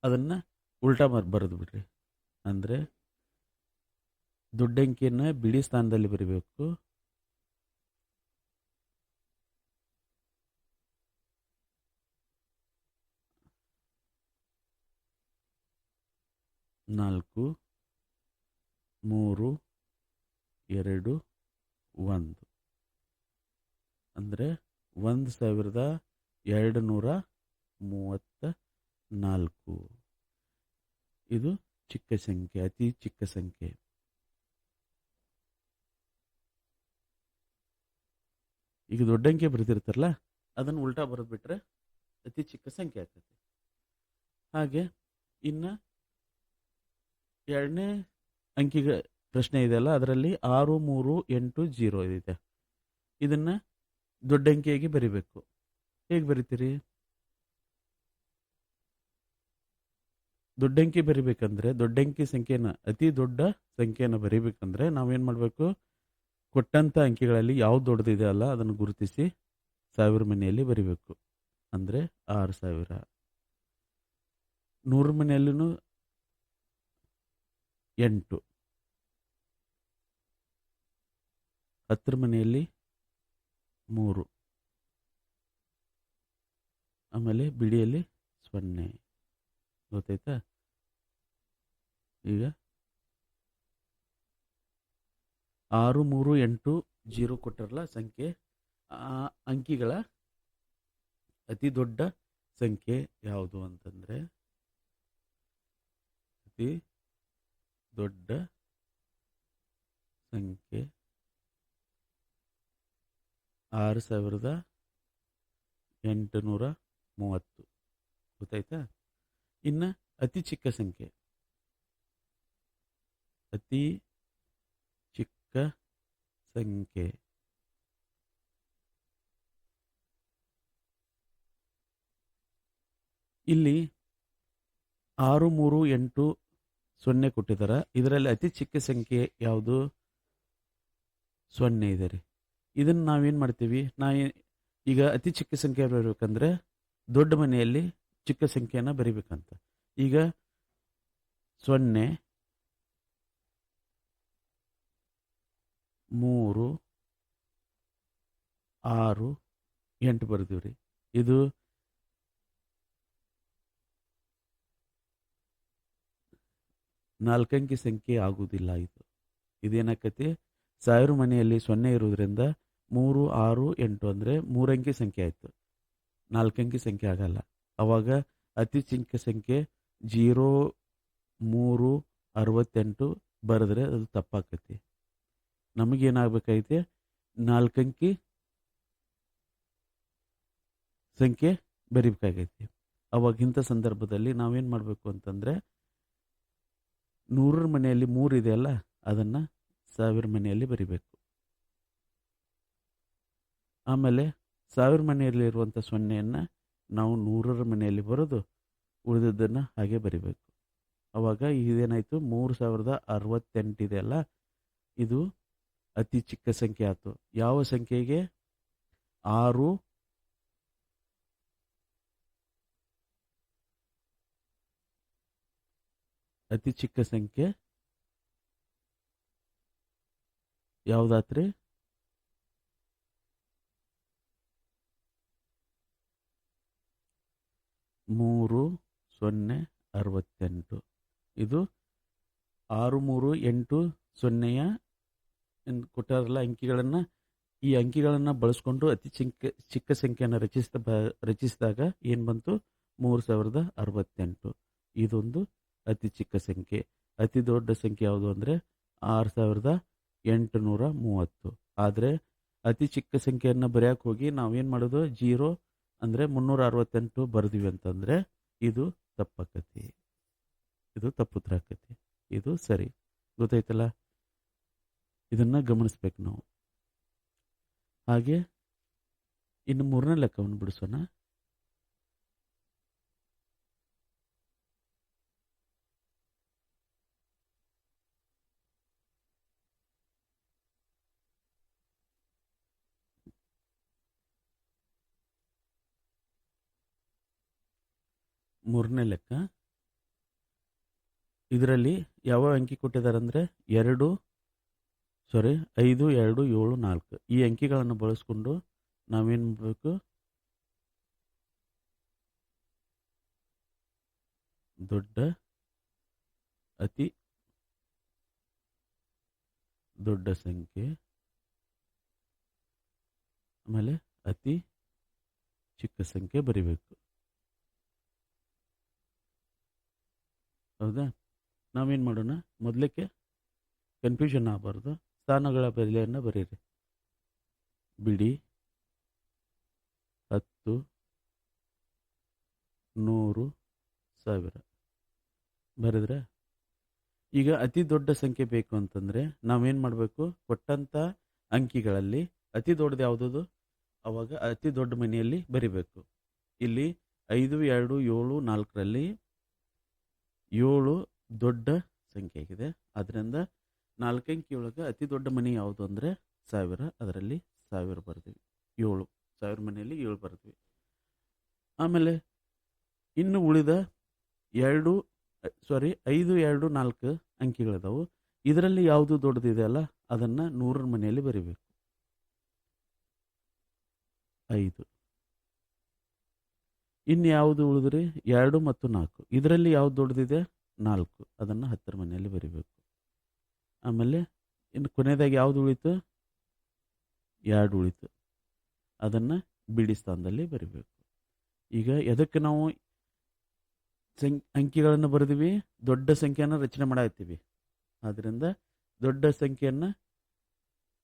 ಅದನ್ನ ಉಲ್ಟಾ ಬರೆದು ಬಿಡ್ರಿ. ಅಂದ್ರೆ ದೊಡ್ಡ ಅಂಕೆಯನ್ನ ಬಿಡಿ ಸ್ಥಾನದಲ್ಲಿ ಬರಿಬೇಕು. ನಾಲ್ಕು 3 2 1 ಅಂದರೆ 1234. ಇದು ಚಿಕ್ಕ ಸಂಖ್ಯೆ, ಅತಿ ಚಿಕ್ಕ ಸಂಖ್ಯೆ. ಈಗ ದೊಡ್ಡ ಅಂಕೆ ಬರೆದಿರ್ತಾರಲ್ಲ, ಅದನ್ನು ಉಲ್ಟಾ ಬರೆದು ಬಿಟ್ರೆ ಅತಿ ಚಿಕ್ಕ ಸಂಖ್ಯೆ ಆಗ್ತದೆ. ಹಾಗೆ ಇನ್ನು ಎರಡನೇ ಅಂಕಿಗ ಪ್ರಶ್ನೆ ಇದೆಯಲ್ಲ, ಅದರಲ್ಲಿ 6 3 8 0 ಇದೆ. ಇದನ್ನ ದೊಡ್ಡ ಅಂಕಿಯಾಗಿ ಬರಿಬೇಕು. ಹೇಗೆ ಬರಿತೀರಿ? ದೊಡ್ಡ ಅಂಕಿ ಬರಿಬೇಕಂದ್ರೆ, ದೊಡ್ಡ ಅಂಕಿ ಸಂಖ್ಯೆನ, ಅತಿ ದೊಡ್ಡ ಸಂಖ್ಯೆಯನ್ನು ಬರಿಬೇಕಂದ್ರೆ ನಾವೇನ್ ಮಾಡಬೇಕು? ಕೊಟ್ಟಂತ ಅಂಕಿಗಳಲ್ಲಿ ಯಾವ್ದು ದೊಡ್ಡದಿದೆ ಅಲ್ಲ ಅದನ್ನು ಗುರುತಿಸಿ 1000 ಮನೆಯಲ್ಲಿ ಬರಿಬೇಕು. ಅಂದ್ರೆ 6000. 100 ಮನೆಯಲ್ಲೂ 8, 10 ಮನೆಯಲ್ಲಿ 3, ಆಮೇಲೆ ಬಿಡಿಯಲ್ಲಿ 0. ಗೊತ್ತಾಯ್ತಾ? ಈಗ 6 3 8 0 ಕೊಟ್ಟರಲ್ಲ ಸಂಖ್ಯೆ, ಆ ಅಂಕಿಗಳ ಅತಿ ದೊಡ್ಡ ಸಂಖ್ಯೆ ಯಾವುದು ಅಂತಂದ್ರೆ, ಅತಿ ದೊಡ್ಡ ಸಂಖ್ಯೆ 6830. ಗೊತ್ತಾಯ್ತಾ? ಇನ್ನು ಅತಿ ಚಿಕ್ಕ ಸಂಖ್ಯೆ, ಅತಿ ಚಿಕ್ಕ ಸಂಖ್ಯೆ ಇಲ್ಲಿ 6 3 8 0 ಕೊಟ್ಟಿದಾರ. ಇದರಲ್ಲಿ ಅತಿ ಚಿಕ್ಕ ಸಂಖ್ಯೆ ಯಾವುದು? 0 ಇದೆ ರೀ. ಇದನ್ನ ನಾವೇನ್ ಮಾಡ್ತೀವಿ? ಈಗ ಅತಿ ಚಿಕ್ಕ ಸಂಖ್ಯೆ ಬರಬೇಕಂದ್ರೆ ದೊಡ್ಡ ಮನೆಯಲ್ಲಿ ಚಿಕ್ಕ ಸಂಖ್ಯೆಯನ್ನ ಬರಿಬೇಕಂತ. ಈಗ 0 3 6 8 ಬರ್ತೀವ್ರಿ. ಇದು ನಾಲ್ಕಂಕಿ ಸಂಖ್ಯೆ ಆಗುವುದಿಲ್ಲ. ಇದೇನಾಕತಿ 1000 ಮನೆಯಲ್ಲಿ 0 ಇರುವುದರಿಂದ 3 6 8 ಅಂದ್ರೆ 3 ಅಂಕಿ ಸಂಖ್ಯೆ ಆಯ್ತು, 4 ಅಂಕಿ ಸಂಖ್ಯೆ ಆಗಲ್ಲ. ಅವಾಗ ಅತಿ ಚಿಕ್ಕ ಸಂಖ್ಯೆ 0 3 68 ಬರೆದ್ರೆ ಅದು ತಪ್ಪಾಕತಿ. ನಮಗೇನಾಗಬೇಕೈತೆ? 4 ಅಂಕಿ ಸಂಖ್ಯೆ ಬರಿಬೇಕಾಗೈತಿ. ಅವಾಗ ಇಂಥ ಸಂದರ್ಭದಲ್ಲಿ ನಾವೇನ್ ಮಾಡಬೇಕು ಅಂತಂದ್ರೆ, 100 ಮನೆಯಲ್ಲಿ 3 ಇದೆಯಲ್ಲ, ಅದನ್ನ 1000 ಮನೆಯಲ್ಲಿ ಬರಿಬೇಕು. ಆಮೇಲೆ 1000 ಮನೆಯಲ್ಲಿ ಇರುವಂಥ 0ಯನ್ನು ನಾವು 100ರ ಮನೆಯಲ್ಲಿ ಬರೆದು ಉಳಿದದ್ದನ್ನು ಹಾಗೆ ಬರಿಬೇಕು. ಅವಾಗ ಇದೇನಾಯ್ತು? 3068 ಇದೆಯಲ್ಲ, ಇದು ಅತಿ ಚಿಕ್ಕ ಸಂಖ್ಯೆ ಆಯ್ತು. ಯಾವ ಸಂಖ್ಯೆಗೆ? 6 ಅತಿ ಚಿಕ್ಕ ಸಂಖ್ಯೆ ಯಾವ್ದಾತ್ರಿ? 3068. ಇದು 6380 ಕೊಟ್ಟಾರಲ್ಲ ಅಂಕಿಗಳನ್ನ, ಈ ಅಂಕಿಗಳನ್ನ ಬಳಸ್ಕೊಂಡು ಅತಿ ಚಿಕ್ಕ ಸಂಖ್ಯೆಯನ್ನು ರಚಿಸಿದಾಗ ಏನ್ ಬಂತು? 3068. ಇದೊಂದು ಅತಿ ಚಿಕ್ಕ ಸಂಖ್ಯೆ. ಅತಿ ದೊಡ್ಡ ಸಂಖ್ಯೆ ಯಾವುದು ಅಂದ್ರೆ 6830. ಆದರೆ ಅತಿ ಚಿಕ್ಕ ಸಂಖ್ಯೆಯನ್ನು ಬರೆಯಕ್ಕೆ ಹೋಗಿ ನಾವೇನು ಮಾಡೋದು, 0 ಅಂದರೆ 368 ಬರ್ದಿವಿ ಅಂತಂದರೆ ಇದು ತಪ್ಪಾಕತಿ, ಇದು ತಪ್ಪು ಉತ್ತರ ಆಕತಿ, ಇದು ಸರಿ. ಗೊತ್ತಾಯ್ತಲ್ಲ, ಇದನ್ನು ಗಮನಿಸ್ಬೇಕು ನಾವು. ಹಾಗೆ ಇನ್ನು ಮೂರನೇ ಲೆಕ್ಕವನ್ನು ಬಿಡಿಸೋಣ. ಮೂರನೇ ಲೆಕ್ಕ, ಇದರಲ್ಲಿ ಯಾವ ಅಂಕಿ ಕೊಟ್ಟಿದ್ದಾರೆ ಅಂದರೆ 5, 2, 7, 4 ಈ ಅಂಕಿಗಳನ್ನು ಬಳಸ್ಕೊಂಡು ನಾವೇನು ಮಾಡಬೇಕು, ದೊಡ್ಡ ಅತಿ ದೊಡ್ಡ ಸಂಖ್ಯೆ ಆಮೇಲೆ ಅತಿ ಚಿಕ್ಕ ಸಂಖ್ಯೆ ಬರಿಬೇಕು. ಹೌದಾ? ನಾವೇನು ಮಾಡೋಣ, ಮೊದಲಕ್ಕೆ ಕನ್ಫ್ಯೂಷನ್ ಆಗಬಾರ್ದು, ಸ್ಥಾನಗಳ ಬೆಲೆಯನ್ನು ಬರೀರಿ. ಬಿಡಿ 10, 100, 1000 ಬರೆದ್ರೆ, ಈಗ ಅತಿ ದೊಡ್ಡ ಸಂಖ್ಯೆ ಬೇಕು ಅಂತಂದರೆ ನಾವೇನು ಮಾಡಬೇಕು, ಕೊಟ್ಟಂಥ ಅಂಕಿಗಳಲ್ಲಿ ಅತಿ ದೊಡ್ಡದು ಯಾವುದದು, ಅವಾಗ ಅತಿ ದೊಡ್ಡ ಮನೆಯಲ್ಲಿ ಬರಿಬೇಕು. ಇಲ್ಲಿ 5, 2, 7, 4ರಲ್ಲಿ 7 ದೊಡ್ಡ ಸಂಖ್ಯೆ ಆಗಿದೆ. ಆದ್ದರಿಂದ 4 ಅಂಕಿಯೊಳಗೆ ಅತಿ ದೊಡ್ಡ ಮನೆ ಯಾವುದು ಅಂದರೆ 1000, ಅದರಲ್ಲಿ 1000 ಬರ್ತೀವಿ. 1000 ಮನೆಯಲ್ಲಿ 7 ಬರ್ತೀವಿ. ಆಮೇಲೆ ಇನ್ನು ಉಳಿದ 5, 2, 4 ಅಂಕಿಗಳಿದಾವು. ಇದರಲ್ಲಿ ಯಾವುದು ದೊಡ್ಡದಿದೆ ಅಲ್ಲ ಅದನ್ನು 100 ಮನೆಯಲ್ಲಿ ಬರಿಬೇಕು. 5. ಇನ್ನು ಯಾವುದು ಉಳಿದ್ರಿ, 2 ಮತ್ತು 4. ಇದರಲ್ಲಿ ಯಾವ್ದು ದೊಡ್ಡದಿದೆ, 4, ಅದನ್ನು 10 ಮನೆಯಲ್ಲಿ ಬರಿಬೇಕು. ಆಮೇಲೆ ಇನ್ನು ಕೊನೆಯದಾಗಿ ಯಾವುದು ಉಳಿತು, 2 ಉಳಿತು, ಅದನ್ನು ಬಿಡಿ ಸ್ಥಾನದಲ್ಲಿ ಬರಿಬೇಕು. ಈಗ ಎದಕ್ಕೆ ನಾವು ಅಂಕಿಗಳನ್ನು ಬರೆದಿವಿ, ದೊಡ್ಡ ಸಂಖ್ಯೆಯನ್ನು ರಚನೆ ಮಾಡಾಕ್ತೀವಿ. ಆದ್ದರಿಂದ ದೊಡ್ಡ ಸಂಖ್ಯೆಯನ್ನು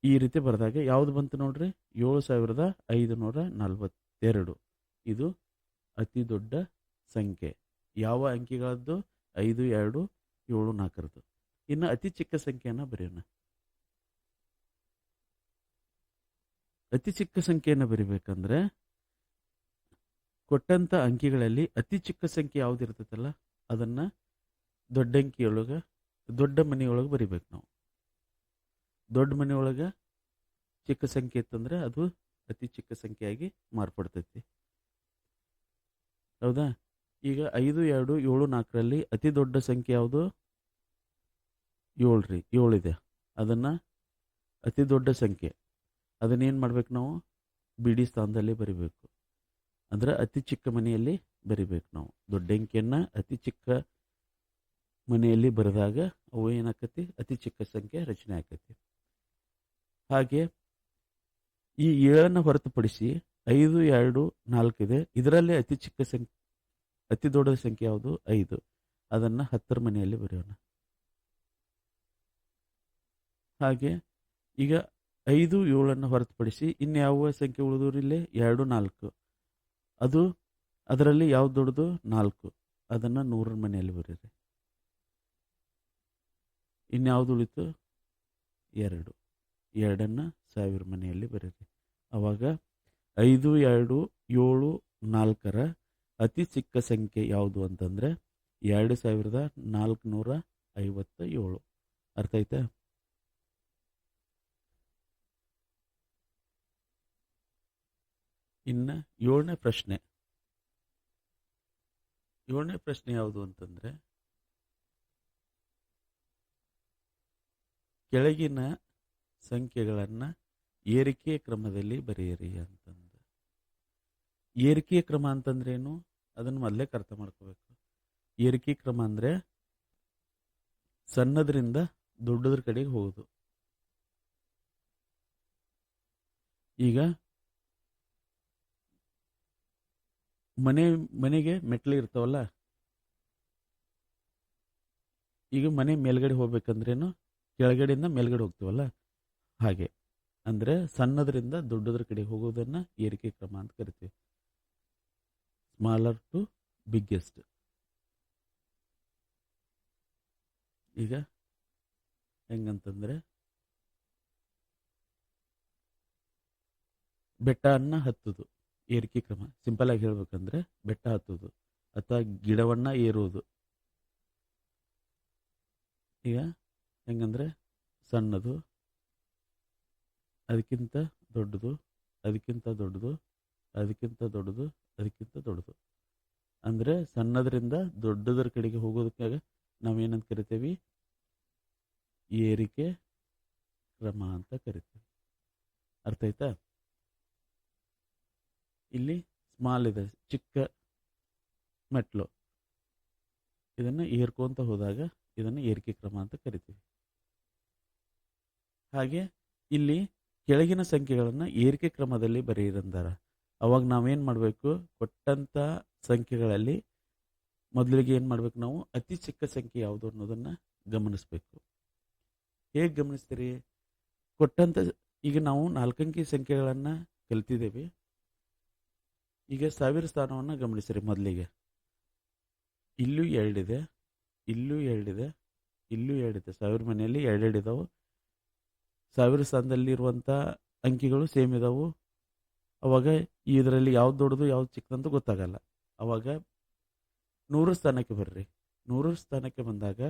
ಈ ರೀತಿ ಬರೆದಾಗ ಯಾವುದು ಬಂತು ನೋಡ್ರಿ, 7542. ಇದು ಅತಿ ದೊಡ್ಡ ಸಂಖ್ಯೆ. ಯಾವ ಅಂಕಿಗಳದ್ದು, 5, 2, 7, 4. ಇನ್ನು ಅತಿ ಚಿಕ್ಕ ಸಂಖ್ಯೆಯನ್ನು ಬರೆಯೋಣ. ಅತಿ ಚಿಕ್ಕ ಸಂಖ್ಯೆಯನ್ನು ಬರಿಬೇಕಂದ್ರೆ ಕೊಟ್ಟಂಥ ಅಂಕಿಗಳಲ್ಲಿ ಅತಿ ಚಿಕ್ಕ ಸಂಖ್ಯೆ ಯಾವ್ದು ಇರ್ತೈತಲ್ಲ ಅದನ್ನು ದೊಡ್ಡ ಅಂಕಿಯೊಳಗೆ, ದೊಡ್ಡ ಮನೆಯೊಳಗೆ ಬರಿಬೇಕು ನಾವು. ದೊಡ್ಡ ಮನೆಯೊಳಗೆ ಚಿಕ್ಕ ಸಂಖ್ಯೆ ಇತ್ತಂದ್ರೆ ಅದು ಅತಿ ಚಿಕ್ಕ ಸಂಖ್ಯೆಯಾಗಿ ಮಾರ್ಪಡ್ತೈತಿ. ಹೌದಾ? ಈಗ 5, 2, 7, 4ರಲ್ಲಿ ಅತಿ ದೊಡ್ಡ ಸಂಖ್ಯೆ ಯಾವುದು, 7 ರೀ, 7 ಇದೆ. ಅದನ್ನು ಅತಿ ದೊಡ್ಡ ಸಂಖ್ಯೆ, ಅದನ್ನೇನು ಮಾಡ್ಬೇಕು ನಾವು, ಬಿಡಿ ಸ್ಥಾನದಲ್ಲಿ ಬರಿಬೇಕು. ಅಂದ್ರೆ ಅತಿ ಚಿಕ್ಕ ಮನೆಯಲ್ಲಿ ಬರಿಬೇಕು ನಾವು. ದೊಡ್ಡ ಅಂಕಿಯನ್ನು ಅತಿ ಚಿಕ್ಕ ಮನೆಯಲ್ಲಿ ಬರೆದಾಗ ಅವು ಏನಾಕತಿ, ಅತಿ ಚಿಕ್ಕ ಸಂಖ್ಯೆ ರಚನೆ ಆಕತಿ. ಹಾಗೆ ಈ 7 ಹೊರತುಪಡಿಸಿ 5, 2, 4 ಇದೆ. ಇದರಲ್ಲಿ ಅತಿ ಚಿಕ್ಕ ಸಂಖ್ಯೆ, ಅತಿ ದೊಡ್ಡ ಸಂಖ್ಯೆ ಯಾವುದು, 5. ಅದನ್ನು 10 ಮನೆಯಲ್ಲಿ ಬರೆಯೋಣ. ಹಾಗೆ ಈಗ 5, 7 ಹೊರತುಪಡಿಸಿ ಇನ್ಯಾವ ಸಂಖ್ಯೆ ಉಳಿದವರು ಇಲ್ಲಿ 2, 4. ಅದು ಅದರಲ್ಲಿ ಯಾವ್ದು ದೊಡ್ಡದು, 4. ಅದನ್ನು 100 ಮನೆಯಲ್ಲಿ ಬರೀರಿ. ಇನ್ಯಾವುದು ಉಳಿತು, 2. 2ನ್ನು 1000 ಮನೆಯಲ್ಲಿ ಬರೀರಿ. ಅವಾಗ 5, 2, 7, 4ರ ಅತಿ ಚಿಕ್ಕ ಸಂಖ್ಯೆ ಯಾವುದು ಅಂತಂದರೆ 2457. ಅರ್ಥ ಆಯ್ತಾ? ಇನ್ನು 7ನೇ ಪ್ರಶ್ನೆ. 7ನೇ ಪ್ರಶ್ನೆ ಯಾವುದು ಅಂತಂದರೆ, ಕೆಳಗಿನ ಸಂಖ್ಯೆಗಳನ್ನು ಏರಿಕೆ ಕ್ರಮದಲ್ಲಿ ಬರೆಯಿರಿ ಅಂತಂದು. ಏರಿಕೆ ಕ್ರಮ ಅಂತಂದ್ರೇನು ಅದನ್ನು ಮೊದಲೇ ಅರ್ಥ ಮಾಡ್ಕೋಬೇಕು. ಏರಿಕೆ ಕ್ರಮ ಅಂದರೆ ಸಣ್ಣದ್ರಿಂದ ದೊಡ್ಡದ್ರ ಕಡೆಗೆ ಹೋಗೋದು. ಈಗ ಮನೆಗೆ ಮೆಟ್ಲು ಇರ್ತಾವಲ್ಲ, ಈಗ ಮನೆ ಮೇಲ್ಗಡೆ ಹೋಗ್ಬೇಕಂದ್ರೇನು ಕೆಳಗಡೆಯಿಂದ ಮೇಲ್ಗಡೆ ಹೋಗ್ತೀವಲ್ಲ, ಹಾಗೆ ಅಂದರೆ ಸಣ್ಣದರಿಂದ ದೊಡ್ಡದ್ರ ಕಡೆ ಹೋಗೋದನ್ನು ಏರಿಕೆ ಕ್ರಮ ಅಂತ ಕರಿತೀವಿ. Smaller to biggest. ಈಗ ಹೆಂಗಂತಂದರೆ ಬೆಟ್ಟವನ್ನು ಹತ್ತುದು ಏರಿಕೆ ಕ್ರಮ. ಸಿಂಪಲ್ ಆಗಿ ಹೇಳ್ಬೇಕಂದ್ರೆ ಬೆಟ್ಟ ಹತ್ತುದು ಅಥವಾ ಗಿಡವನ್ನು ಏರುವುದು. ಈಗ ಹೆಂಗಂದ್ರೆ ಸಣ್ಣದು, ಅದಕ್ಕಿಂತ ದೊಡ್ಡದು, ಅದಕ್ಕಿಂತ ದೊಡ್ಡದು, ಅದಕ್ಕಿಂತ ದೊಡ್ಡದು, ಅದಕ್ಕಿಂತ ದೊಡ್ಡದು. ಅಂದರೆ ಸಣ್ಣದರಿಂದ ದೊಡ್ಡದರ ಕಡೆಗೆ ಹೋಗೋದಕ್ಕಾಗ ನಾವೇನಂತ ಕರಿತೇವೆ? ಏರಿಕೆ ಕ್ರಮ ಅಂತ ಕರಿತೀವಿ. ಅರ್ಥ ಆಯ್ತಾ? ಇಲ್ಲಿ ಸ್ಮಾಲ್ ಇದೆ, ಚಿಕ್ಕ ಮೆಟ್ಲು. ಇದನ್ನು ಏರ್ಕೊಂತ ಹೋದಾಗ ಇದನ್ನು ಏರಿಕೆ ಕ್ರಮ ಅಂತ ಕರಿತೀವಿ. ಹಾಗೆ ಇಲ್ಲಿ ಕೆಳಗಿನ ಸಂಖ್ಯೆಗಳನ್ನು ಏರಿಕೆ ಕ್ರಮದಲ್ಲಿ ಬರೆಯಿರಂದಾರ. ಅವಾಗ ನಾವೇನು ಮಾಡಬೇಕು? ಕೊಟ್ಟಂಥ ಸಂಖ್ಯೆಗಳಲ್ಲಿ ಮೊದಲಿಗೆ ಏನು ಮಾಡಬೇಕು? ನಾವು ಅತಿ ಚಿಕ್ಕ ಸಂಖ್ಯೆ ಯಾವುದು ಅನ್ನೋದನ್ನು ಗಮನಿಸಬೇಕು. ಹೇಗೆ ಗಮನಿಸ್ತೀರಿ? ಕೊಟ್ಟಂಥ ಈಗ ನಾವು 4 ಅಂಕಿ ಸಂಖ್ಯೆಗಳನ್ನು ಕಲ್ತಿದ್ದೇವೆ. ಈಗ 1000 ಸ್ಥಾನವನ್ನು ಗಮನಿಸಿರಿ. ಮೊದಲಿಗೆ ಇಲ್ಲೂ 2 ಇದೆ, ಇಲ್ಲೂ 2 ಇದೆ, ಇಲ್ಲೂ 2 ಇದೆ. 1000 ಮನೆಯಲ್ಲಿ 2 ಇದಾವೆ. 1000 ಸ್ಥಾನದಲ್ಲಿರುವಂಥ ಅಂಕಿಗಳು ಸೇಮ್ ಇದಾವೆ. ಅವಾಗ ಇದರಲ್ಲಿ ಯಾವ್ದು ದೊಡ್ಡದು ಯಾವ್ದು ಚಿಕ್ಕದಂತ ಗೊತ್ತಾಗಲ್ಲ. ಅವಾಗ 100 ಸ್ಥಾನಕ್ಕೆ ಬರ್ರಿ. 100 ಸ್ಥಾನಕ್ಕೆ ಬಂದಾಗ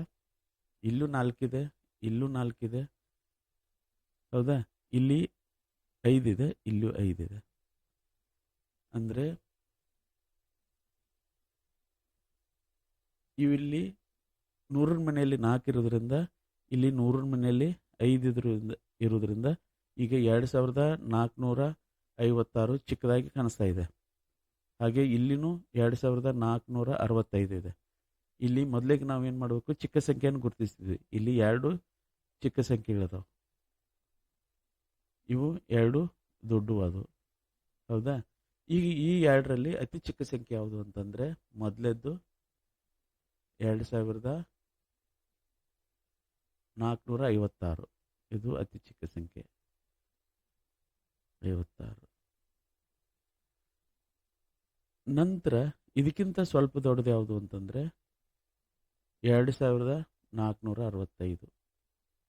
ಇಲ್ಲೂ 4 ಇದೆ, ಇಲ್ಲೂ 4 ಇದೆ, ಹೌದಾ? ಇಲ್ಲಿ 5 ಇದೆ, ಇಲ್ಲೂ 5 ಇದೆ. ಅಂದರೆ ಇವಿಲ್ಲಿ 100ರ ಮನೆಯಲ್ಲಿ 4 ಇರೋದ್ರಿಂದ ಇಲ್ಲಿ 100ರ ಮನೆಯಲ್ಲಿ 5 ಇರೋದ್ರಿಂದ ಈಗ 2456 ಚಿಕ್ಕದಾಗಿ ಕಾಣಿಸ್ತಾ ಇದೆ. ಹಾಗೆ ಇಲ್ಲಿನೂ 2465 ಇದೆ. ಇಲ್ಲಿ ಮೊದಲಿಗೆ ನಾವೇನು ಮಾಡಬೇಕು? ಚಿಕ್ಕ ಸಂಖ್ಯೆಯನ್ನು ಗುರುತಿಸ್ತಿದ್ವಿ. ಇಲ್ಲಿ 2 ಚಿಕ್ಕ ಸಂಖ್ಯೆಗಳಿದಾವೆ, ಇವು 2 ದೊಡ್ಡವಾದವು, ಹೌದಾ? ಈಗ ಈ 2ರಲ್ಲಿ ಅತಿ ಚಿಕ್ಕ ಸಂಖ್ಯೆ ಯಾವುದು ಅಂತಂದರೆ ಮೊದಲೇದ್ದು 2456. ಇದು ಅತಿ ಚಿಕ್ಕ ಸಂಖ್ಯೆ 56. ನಂತರ ಇದಕ್ಕಿಂತ ಸ್ವಲ್ಪ ದೊಡ್ಡದು ಯಾವುದು ಅಂತಂದರೆ 2465.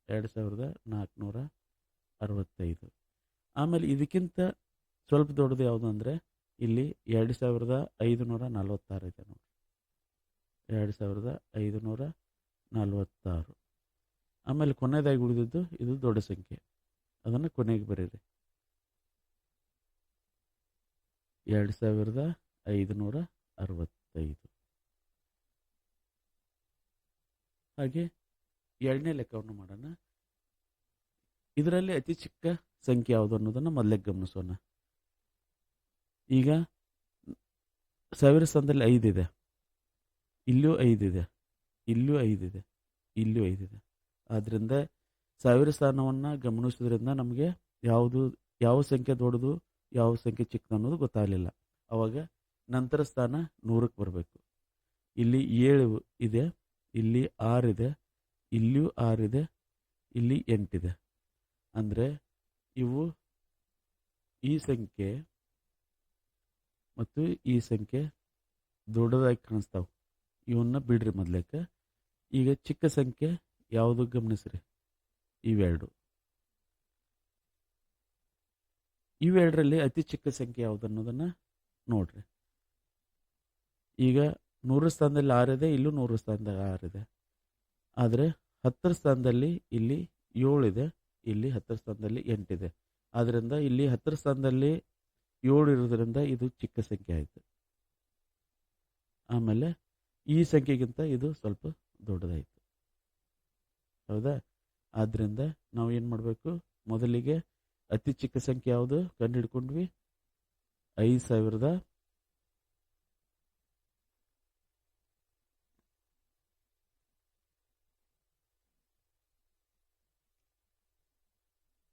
2465. ಆಮೇಲೆ ಇದಕ್ಕಿಂತ ಸ್ವಲ್ಪ ದೊಡ್ಡದು ಯಾವುದು ಅಂದರೆ ಇಲ್ಲಿ 2546 ಇದೆ ನೋಡಿ. 2546. ಆಮೇಲೆ ಕೊನೆಯದಾಗಿ ಉಳಿದಿದ್ದು ಇದು ದೊಡ್ಡ ಸಂಖ್ಯೆ, ಅದನ್ನು ಕೊನೆಗೆ ಬರೀರಿ. 2565. ಹಾಗೆ ಎರಡನೇ ಲೆಕ್ಕವನ್ನು ಮಾಡೋಣ. ಇದರಲ್ಲಿ ಅತಿ ಚಿಕ್ಕ ಸಂಖ್ಯೆ ಯಾವುದು ಅನ್ನೋದನ್ನು ಮೊದಲೇ ಗಮನಿಸೋಣ. ಈಗ 1000 ಸ್ಥಾನದಲ್ಲಿ 5 ಇದೆ, ಇಲ್ಲೂ 5 ಇದೆ, ಇಲ್ಲೂ 5 ಇದೆ, ಇಲ್ಲೂ 5 ಇದೆ. ಆದ್ದರಿಂದ 1000 ಸ್ಥಾನವನ್ನು ಗಮನಿಸೋದ್ರಿಂದ ನಮಗೆ ಯಾವ ಸಂಖ್ಯೆ ದೊಡ್ಡದು ಯಾವ ಸಂಖ್ಯೆ ಚಿಕ್ಕದು ಅನ್ನೋದು ಗೊತ್ತಾಗಲಿಲ್ಲ. ಅವಾಗ ನಂತರ ಸ್ಥಾನ 100ಕ್ಕೆ ಬರಬೇಕು. ಇಲ್ಲಿ 7 ಇದೆ, ಇಲ್ಲಿ 6 ಇದೆ, ಇಲ್ಲಿಯೂ 6 ಇದೆ, ಇಲ್ಲಿ 8 ಇದೆ. ಅಂದರೆ ಈ ಸಂಖ್ಯೆ ಮತ್ತು ಈ ಸಂಖ್ಯೆ ದೊಡ್ಡದಾಗಿ ಕಾಣಿಸ್ತಾವೆ. ಇವನ್ನ ಬಿಡ್ರಿ ಮೊದಲೇಕ. ಈಗ ಚಿಕ್ಕ ಸಂಖ್ಯೆ ಯಾವುದು ಗಮನಿಸ್ರಿ? ಇವೆರಡು. ಇವೆರಡರಲ್ಲಿ ಅತಿ ಚಿಕ್ಕ ಸಂಖ್ಯೆ ಯಾವುದು ಅನ್ನೋದನ್ನು ನೋಡ್ರಿ. ಈಗ 100 ಸ್ಥಾನದಲ್ಲಿ 6 ಇದೆ, ಇಲ್ಲೂ 100 ಸ್ಥಾನದಲ್ಲಿ 6 ಇದೆ. ಆದರೆ 10 ಸ್ಥಾನದಲ್ಲಿ ಇಲ್ಲಿ 7 ಇದೆ, ಇಲ್ಲಿ 10 ಸ್ಥಾನದಲ್ಲಿ 8 ಇದೆ. ಆದ್ದರಿಂದ ಇಲ್ಲಿ 10 ಸ್ಥಾನದಲ್ಲಿ 7 ಇರೋದ್ರಿಂದ ಇದು ಚಿಕ್ಕ ಸಂಖ್ಯೆ ಆಯಿತು. ಆಮೇಲೆ ಈ ಸಂಖ್ಯೆಗಿಂತ ಇದು ಸ್ವಲ್ಪ ದೊಡ್ಡದಾಯಿತು, ಹೌದಾ? ಆದ್ದರಿಂದ ನಾವು ಏನು ಮಾಡಬೇಕು? ಮೊದಲಿಗೆ ಅತಿ ಚಿಕ್ಕ ಸಂಖ್ಯೆ ಯಾವುದು ಕಂಡು ಹಿಡ್ಕೊಂಡ್ವಿ? 5000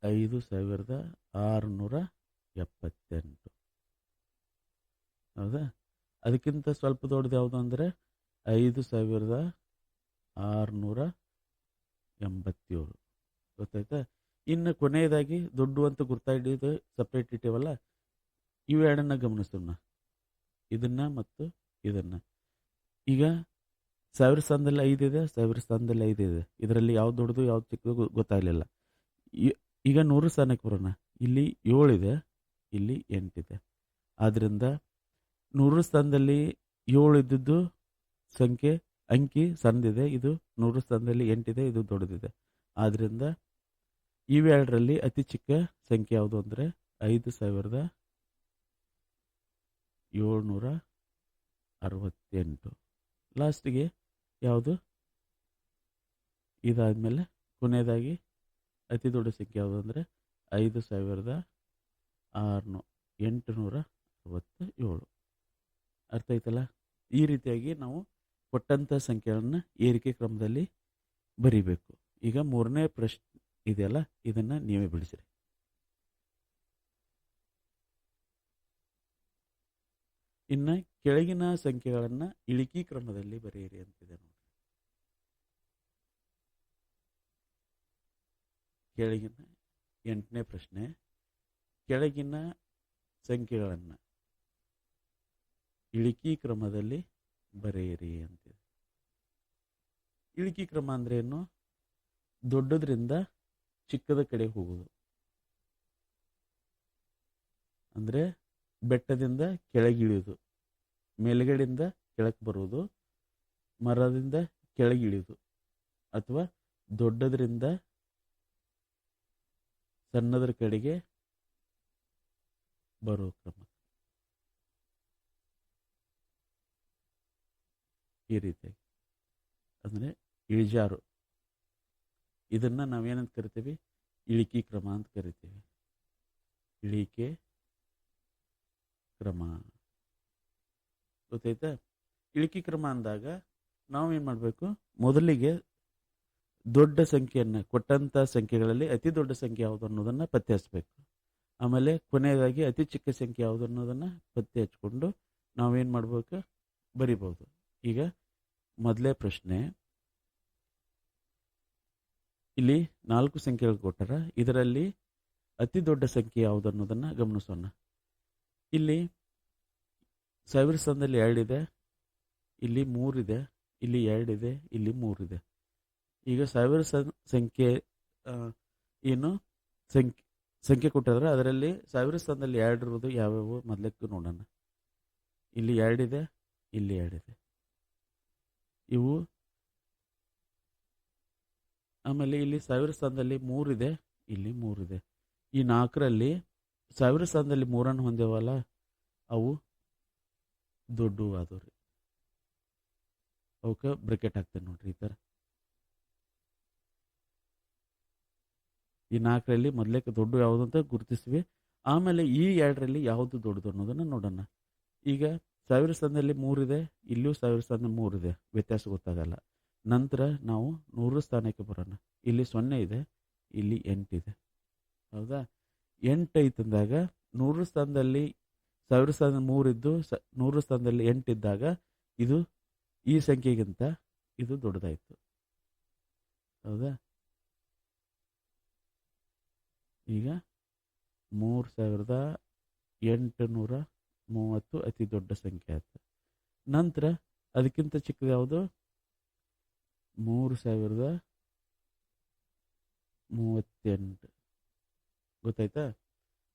5678. ಹೌದಾ? ಅದಕ್ಕಿಂತ ಸ್ವಲ್ಪ ದೊಡ್ಡದು ಯಾವುದು ಅಂದರೆ 5687. ಗೊತ್ತಾಯ್ತಾ? ಇನ್ನು ಕೊನೆಯದಾಗಿ ದೊಡ್ಡ ಅಂತ ಗುರ್ತಾ ಹಿಡಿದು ಸಪ್ರೇಟ್ ಇಟ್ಟಿವಲ್ಲ, ಇವೆರಡನ್ನ ಗಮನಿಸೋಣ, ಇದನ್ನ ಮತ್ತು ಇದನ್ನ. ಈಗ ಸಾವಿರ ಸ್ಥಾನದಲ್ಲಿ 5 ಇದೆ, ಸಾವಿರ ಸ್ಥಾನದಲ್ಲಿ 5 ಇದೆ. ಇದರಲ್ಲಿ ಯಾವ್ದು ದೊಡ್ಡದು ಯಾವ್ದು ಚಿಕ್ಕದು ಗೊತ್ತಾಗಲಿಲ್ಲ. ಈಗ 100 ಸ್ಥಾನಕ್ಕೆ ಬರೋಣ. ಇಲ್ಲಿ 7 ಇದೆ, ಇಲ್ಲಿ 8 ಇದೆ. ಆದ್ದರಿಂದ 100 ಸ್ಥಾನದಲ್ಲಿ 7 ಇದ್ದದ್ದು ಸಂಖ್ಯೆ ಅಂಕಿ ಸಣ್ಣದಿದೆ, ಇದು 100 ಸ್ಥಾನದಲ್ಲಿ 8 ಇದೆ, ಇದು ದೊಡ್ಡದಿದೆ. ಆದ್ದರಿಂದ ಇವೆರಡರಲ್ಲಿ ಅತಿ ಚಿಕ್ಕ ಸಂಖ್ಯೆ ಯಾವುದು ಅಂದರೆ 5768. ಲಾಸ್ಟಿಗೆ ಯಾವುದು, ಇದಾದಮೇಲೆ ಕೊನೆಯದಾಗಿ ಅತಿ ದೊಡ್ಡ ಸಂಖ್ಯೆ ಯಾವುದು ಅಂದರೆ 5867. ಅರ್ಥ ಆಯ್ತಲ್ಲ? ಈ ರೀತಿಯಾಗಿ ನಾವು ಕೊಟ್ಟಂಥ ಸಂಖ್ಯೆಗಳನ್ನು ಏರಿಕೆ ಕ್ರಮದಲ್ಲಿ ಬರಿಬೇಕು. ಈಗ ಮೂರನೇ ಪ್ರಶ್ನೆ ಇದೆಯಲ್ಲ, ಇದನ್ನು ನೀವೇ ಬಿಡಿಸಿರಿ. ಇನ್ನು ಕೆಳಗಿನ ಸಂಖ್ಯೆಗಳನ್ನು ಇಳಿಕೆ ಕ್ರಮದಲ್ಲಿ ಬರೆಯಿರಿ ಅಂತಿದೆ ನೋಡಿ. ಕೆಳಗಿನ 8ನೇ ಪ್ರಶ್ನೆ, ಕೆಳಗಿನ ಸಂಖ್ಯೆಗಳನ್ನು ಇಳಿಕೆ ಕ್ರಮದಲ್ಲಿ ಬರೆಯಿರಿ ಅಂತಿದೆ. ಇಳಿಕೆ ಕ್ರಮ ಅಂದ್ರೆ ಏನು? ದೊಡ್ಡದ್ರಿಂದ ಚಿಕ್ಕದ ಕಡೆ ಹೋಗುವುದು. ಅಂದರೆ ಬೆಟ್ಟದಿಂದ ಕೆಳಗಿಳಿಯುವುದು, ಮೇಲ್ಗಡೆಯಿಂದ ಕೆಳಕ್ಕೆ ಬರುವುದು, ಮರದಿಂದ ಕೆಳಗಿಳಿಯುವುದು, ಅಥವಾ ದೊಡ್ಡದರಿಂದ ಸಣ್ಣದರ ಕಡೆಗೆ ಬರೋ ಕ್ರಮ. ಈ ರೀತಿಯಾಗಿ ಅಂದರೆ ಇಳಿಜಾರು, ಇದನ್ನು ನಾವೇನಂತ ಕರಿತೀವಿ? ಇಳಿಕೆ ಕ್ರಮ ಅಂತ ಕರಿತೀವಿ. ಇಳಿಕೆ ಕ್ರಮ ಗೊತ್ತಾಯ್ತಾ? ಇಳಿಕೆ ಕ್ರಮ ಅಂದಾಗ ನಾವೇನು ಮಾಡಬೇಕು? ಮೊದಲಿಗೆ ದೊಡ್ಡ ಸಂಖ್ಯೆಯನ್ನು, ಕೊಟ್ಟಂಥ ಸಂಖ್ಯೆಗಳಲ್ಲಿ ಅತಿ ದೊಡ್ಡ ಸಂಖ್ಯೆ ಯಾವುದು ಅನ್ನೋದನ್ನು ಪತ್ತೆ ಹಚ್ಚಬೇಕು. ಆಮೇಲೆ ಕೊನೆಯದಾಗಿ ಅತಿ ಚಿಕ್ಕ ಸಂಖ್ಯೆ ಯಾವುದು ಅನ್ನೋದನ್ನು ಪತ್ತೆ ಹಚ್ಕೊಂಡು ನಾವೇನು ಮಾಡ್ಬೇಕು? ಬರಿಬೋದು. ಈಗ ಮೊದಲೇ ಪ್ರಶ್ನೆ, ಇಲ್ಲಿ 4 ಸಂಖ್ಯೆಗಳು ಕೊಟ್ಟಾರ, ಇದರಲ್ಲಿ ಅತಿ ದೊಡ್ಡ ಸಂಖ್ಯೆ ಯಾವುದು ಅನ್ನೋದನ್ನು ಗಮನಿಸೋಣ. ಇಲ್ಲಿ 1000 ಸ್ಥಾನದಲ್ಲಿ 2 ಇದೆ, ಇಲ್ಲಿ 3 ಇದೆ, ಇಲ್ಲಿ 2 ಇದೆ, ಇಲ್ಲಿ 3 ಇದೆ. ಈಗ 1000 ಸಂಖ್ಯೆ ಏನು ಸಂಖ್ಯೆ ಕೊಟ್ಟಿದ್ರೆ ಅದರಲ್ಲಿ 1000 ಸ್ಥಾನದಲ್ಲಿ 2 ಇರೋದು ಯಾವ್ಯಾವು ಮೊದಲಕ್ಕೆ ನೋಡೋಣ. ಇಲ್ಲಿ 2 ಇದೆ, ಇಲ್ಲಿ 2 ಇದೆ, ಇವು. ಆಮೇಲೆ ಇಲ್ಲಿ 1000 ಸ್ಥಾನದಲ್ಲಿ 3 ಇದೆ, ಇಲ್ಲಿ 3 ಇದೆ. ಈ 4ರಲ್ಲಿ 1000 ಸ್ಥಾನದಲ್ಲಿ 3 ಹೊಂದೇವಲ್ಲ, ಅವು ದೊಡ್ಡವು ಆದವು ರೀ. ಅವಕ್ಕೆ ಬ್ರೆಕೆಟ್ ಹಾಕ್ತೇನೆ ನೋಡ್ರಿ, ಈ ಥರ. ಈ 4ರಲ್ಲಿ ಮೊದಲಕ್ಕೆ ದೊಡ್ಡ ಯಾವುದು ಅಂತ ಗುರುತಿಸ್ವಿ. ಆಮೇಲೆ ಈ 2ರಲ್ಲಿ ಯಾವುದು ದೊಡ್ಡದು ಅನ್ನೋದನ್ನು ನೋಡೋಣ. ಈಗ 1000 ಸ್ಥಾನದಲ್ಲಿ 3 ಇದೆ, ಇಲ್ಲಿಯೂ 1000 ಸ್ಥಾನದಲ್ಲಿ 3 ಇದೆ, ವ್ಯತ್ಯಾಸ ಗೊತ್ತಾಗಲ್ಲ. ನಂತರ ನಾವು 100 ಸ್ಥಾನಕ್ಕೆ ಬರೋಣ. ಇಲ್ಲಿ 0 ಇದೆ, ಇಲ್ಲಿ 8 ಇದೆ, ಹೌದಾ? 8 ಐತಂದಾಗ 100 ಸ್ಥಾನದಲ್ಲಿ 1000 ಸ್ಥಾನದಲ್ಲಿ 3 ಇದ್ದು 100 ಸ್ಥಾನದಲ್ಲಿ 8 ಇದ್ದಾಗ ಇದು ಈ ಸಂಖ್ಯೆಗಿಂತ ಇದು ದೊಡ್ಡದಾಯಿತು, ಹೌದಾ? ಈಗ 3830 ಅತಿ ದೊಡ್ಡ ಸಂಖ್ಯೆ ಆಯ್ತು. ನಂತರ ಅದಕ್ಕಿಂತ ಚಿಕ್ಕದು ಯಾವುದು? 3038. ಗೊತ್ತಾಯ್ತಾ?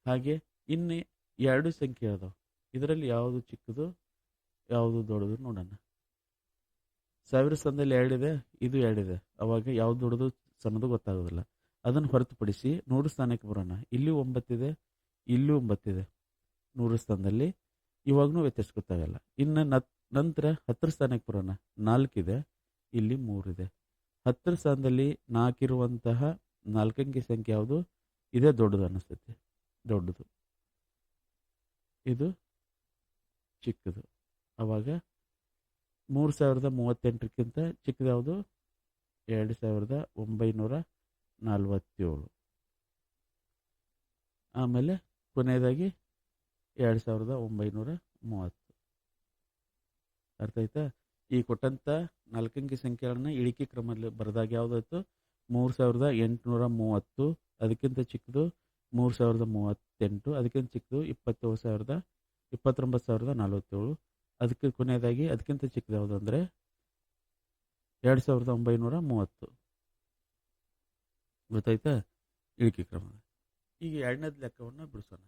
ಹಾಗೆ ಇನ್ನು 2 ಸಂಖ್ಯೆ ಅದಾವೆ, ಇದರಲ್ಲಿ ಯಾವುದು ಚಿಕ್ಕದು ಯಾವುದು ದೊಡ್ಡದು ನೋಡೋಣ. 1000 ಸ್ಥಾನದಲ್ಲಿ 2 ಇದೆ, ಇದು 2 ಇದೆ, ಅವಾಗ ಯಾವ್ದು ದೊಡ್ಡದು ಸಣ್ಣದು ಗೊತ್ತಾಗೋದಿಲ್ಲ. ಅದನ್ನು ಹೊರತುಪಡಿಸಿ 100 ಸ್ಥಾನಕ್ಕೆ ಬರೋಣ. ಇಲ್ಲಿ 9 ಇದೆ, ಇಲ್ಲೂ 9 ಇದೆ 100 ಸ್ಥಾನದಲ್ಲಿ, ಇವಾಗೂ ವ್ಯತ್ಯಾಸ ಗೊತ್ತಾಗಲ್ಲ. ಇನ್ನು ನಂತರ 10 ಸ್ಥಾನಕ್ಕೆ ಬರೋಣ. 4 ಇದೆ, ಇಲ್ಲಿ 3 ಇದೆ. 10 ಸ್ಥಾನದಲ್ಲಿ 4 ಇರುವಂತಹ 4 ಅಂಕಿ ಸಂಖ್ಯೆ ಯಾವುದು? ಇದೇ ದೊಡ್ಡದು ಅನ್ನಿಸ್ತೈತಿ, ದೊಡ್ಡದು. ಇದು ಚಿಕ್ಕದು. ಅವಾಗ 3038ಕ್ಕಿಂತ ಚಿಕ್ಕದು ಯಾವುದು? 2947. ಆಮೇಲೆ ಕೊನೆಯದಾಗಿ 2930. ಅರ್ಥ ಆಯ್ತಾ? ಈ ಕೊಟ್ಟಂಥ 4 ಅಂಕಿ ಸಂಖ್ಯೆಗಳನ್ನ ಇಳಿಕೆ ಕ್ರಮದಲ್ಲಿ ಬರೆದಾಗ ಯಾವುದಾಯ್ತು? 3830 ಅದಕ್ಕಿಂತ ಚಿಕ್ಕದು 3038, ಅದಕ್ಕಿಂತ ಚಿಕ್ಕದು 29,047, ಅದಕ್ಕೆ ಕೊನೆಯದಾಗಿ ಅದಕ್ಕಿಂತ ಚಿಕ್ಕದು ಯಾವುದು ಅಂದರೆ 2,930. ಗೊತ್ತಾಯ್ತಾ ಇಳಿಕೆ ಕ್ರಮದ. ಈಗ ಎರಡನೇದು ಲೆಕ್ಕವನ್ನು ಬಿಡಿಸೋಣ.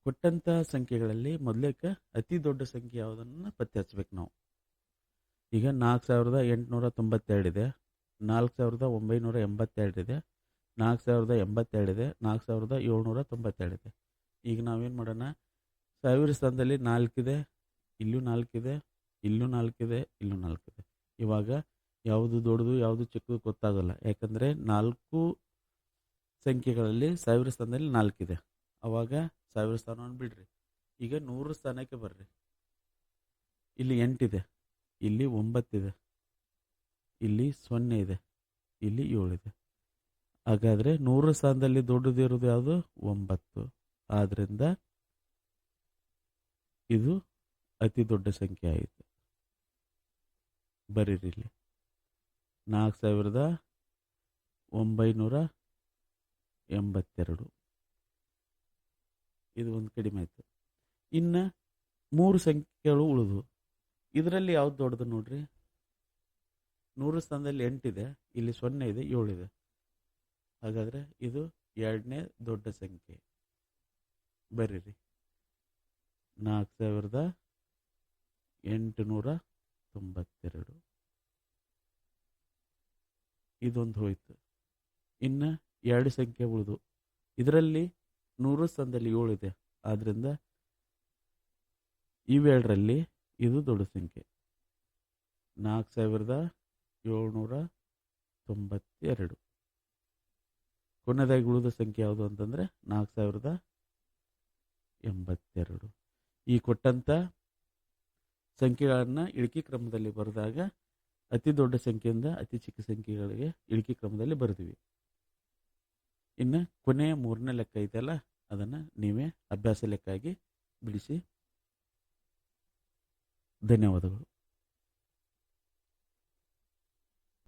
ಕೊಟ್ಟಂಥ ಸಂಖ್ಯೆಗಳಲ್ಲಿ ಮೊದಲೇಕ ಅತಿ ದೊಡ್ಡ ಸಂಖ್ಯೆ ಯಾವುದನ್ನು ಪತ್ತೆ ಹಚ್ಚಬೇಕು ನಾವು. ಈಗ 4,892 ಇದೆ, 4,982 ಇದೆ, 4,082 ಇದೆ, 4,792 ಇದೆ. ಈಗ ನಾವೇನು ಮಾಡೋಣ, ಸಾವಿರ ಸ್ಥಾನದಲ್ಲಿ 4 ಇದೆ, ಇಲ್ಲೂ 4 ಇದೆ, ಇಲ್ಲೂ 4 ಇದೆ, ಇಲ್ಲೂ 4 ಇದೆ. ಇವಾಗ ಯಾವುದು ದೊಡ್ಡದು ಯಾವುದು ಚಿಕ್ಕದು ಗೊತ್ತಾಗಲ್ಲ, ಯಾಕಂದರೆ 4 ಸಂಖ್ಯೆಗಳಲ್ಲಿ ಸಾವಿರ ಸ್ಥಾನದಲ್ಲಿ 4 ಇದೆ. ಅವಾಗ ಸಾವಿರ ಸ್ಥಾನವನ್ನು ಬಿಡ್ರಿ. ಈಗ 100 ಸ್ಥಾನಕ್ಕೆ ಬರ್ರಿ. ಇಲ್ಲಿ 8 ಇದೆ, ಇಲ್ಲಿ 9 ಇದೆ, ಇಲ್ಲಿ 0 ಇದೆ, ಇಲ್ಲಿ 7 ಇದೆ. ಹಾಗಾದರೆ 100 ಸ್ಥಾನದಲ್ಲಿ ದೊಡ್ಡದಿರೋದು ಯಾವುದು? 9. ಆದ್ದರಿಂದ ಇದು ಅತಿ ದೊಡ್ಡ ಸಂಖ್ಯೆ ಆಯಿತು. ಬರೀರಿ ಇಲ್ಲಿ 4,982. ಇದು ಒಂದು ಕಡಿಮೆ ಆಯಿತು. ಇನ್ನು 3 ಸಂಖ್ಯೆಗಳು ಉಳಿದು. ಇದರಲ್ಲಿ ಯಾವ್ದು ದೊಡ್ಡದು ನೋಡ್ರಿ. 100 ಸ್ಥಾನದಲ್ಲಿ 8 ಇದೆ, ಇಲ್ಲಿ 0 ಇದೆ, 7 ಇದೆ. ಹಾಗಾದರೆ ಇದು ಎರಡನೇ ದೊಡ್ಡ ಸಂಖ್ಯೆ. ಬರೀರಿ 4,892. ಇದೊಂದು ಹೋಯ್ತು. ಇನ್ನು 2 ಸಂಖ್ಯೆ ಉಳಿದು. ಇದರಲ್ಲಿ 100 ಸ್ಥಾನದಲ್ಲಿ 7 ಇದೆ, ಆದ್ದರಿಂದ ಇವೆರಡರಲ್ಲಿ ಇದು ದೊಡ್ಡ ಸಂಖ್ಯೆ. 4,792. ಕೊನೆಯದಾಗಿ ಉಳಿದ ಸಂಖ್ಯೆ ಯಾವುದು ಅಂತಂದರೆ 4,082. ಈ ಕೊಟ್ಟಂಥ ಸಂಖ್ಯೆಗಳನ್ನು ಇಳಿಕೆ ಕ್ರಮದಲ್ಲಿ ಬರೆದಾಗ ಅತಿ ದೊಡ್ಡ ಸಂಖ್ಯೆಯಿಂದ ಅತಿ ಚಿಕ್ಕ ಸಂಖ್ಯೆಗಳಿಗೆ ಇಳಿಕೆ ಕ್ರಮದಲ್ಲಿ ಬರೆದಿವಿ. ಇನ್ನು ಕೊನೆಯ 3ನೇ ಲೆಕ್ಕ ಐತಲ್ಲ, ಅದನ್ನು ನೀವೇ ಅಭ್ಯಾಸ ಲೆಕ್ಕಾಗಿ ಬಿಡಿಸಿ. ಧನ್ಯವಾದಗಳು.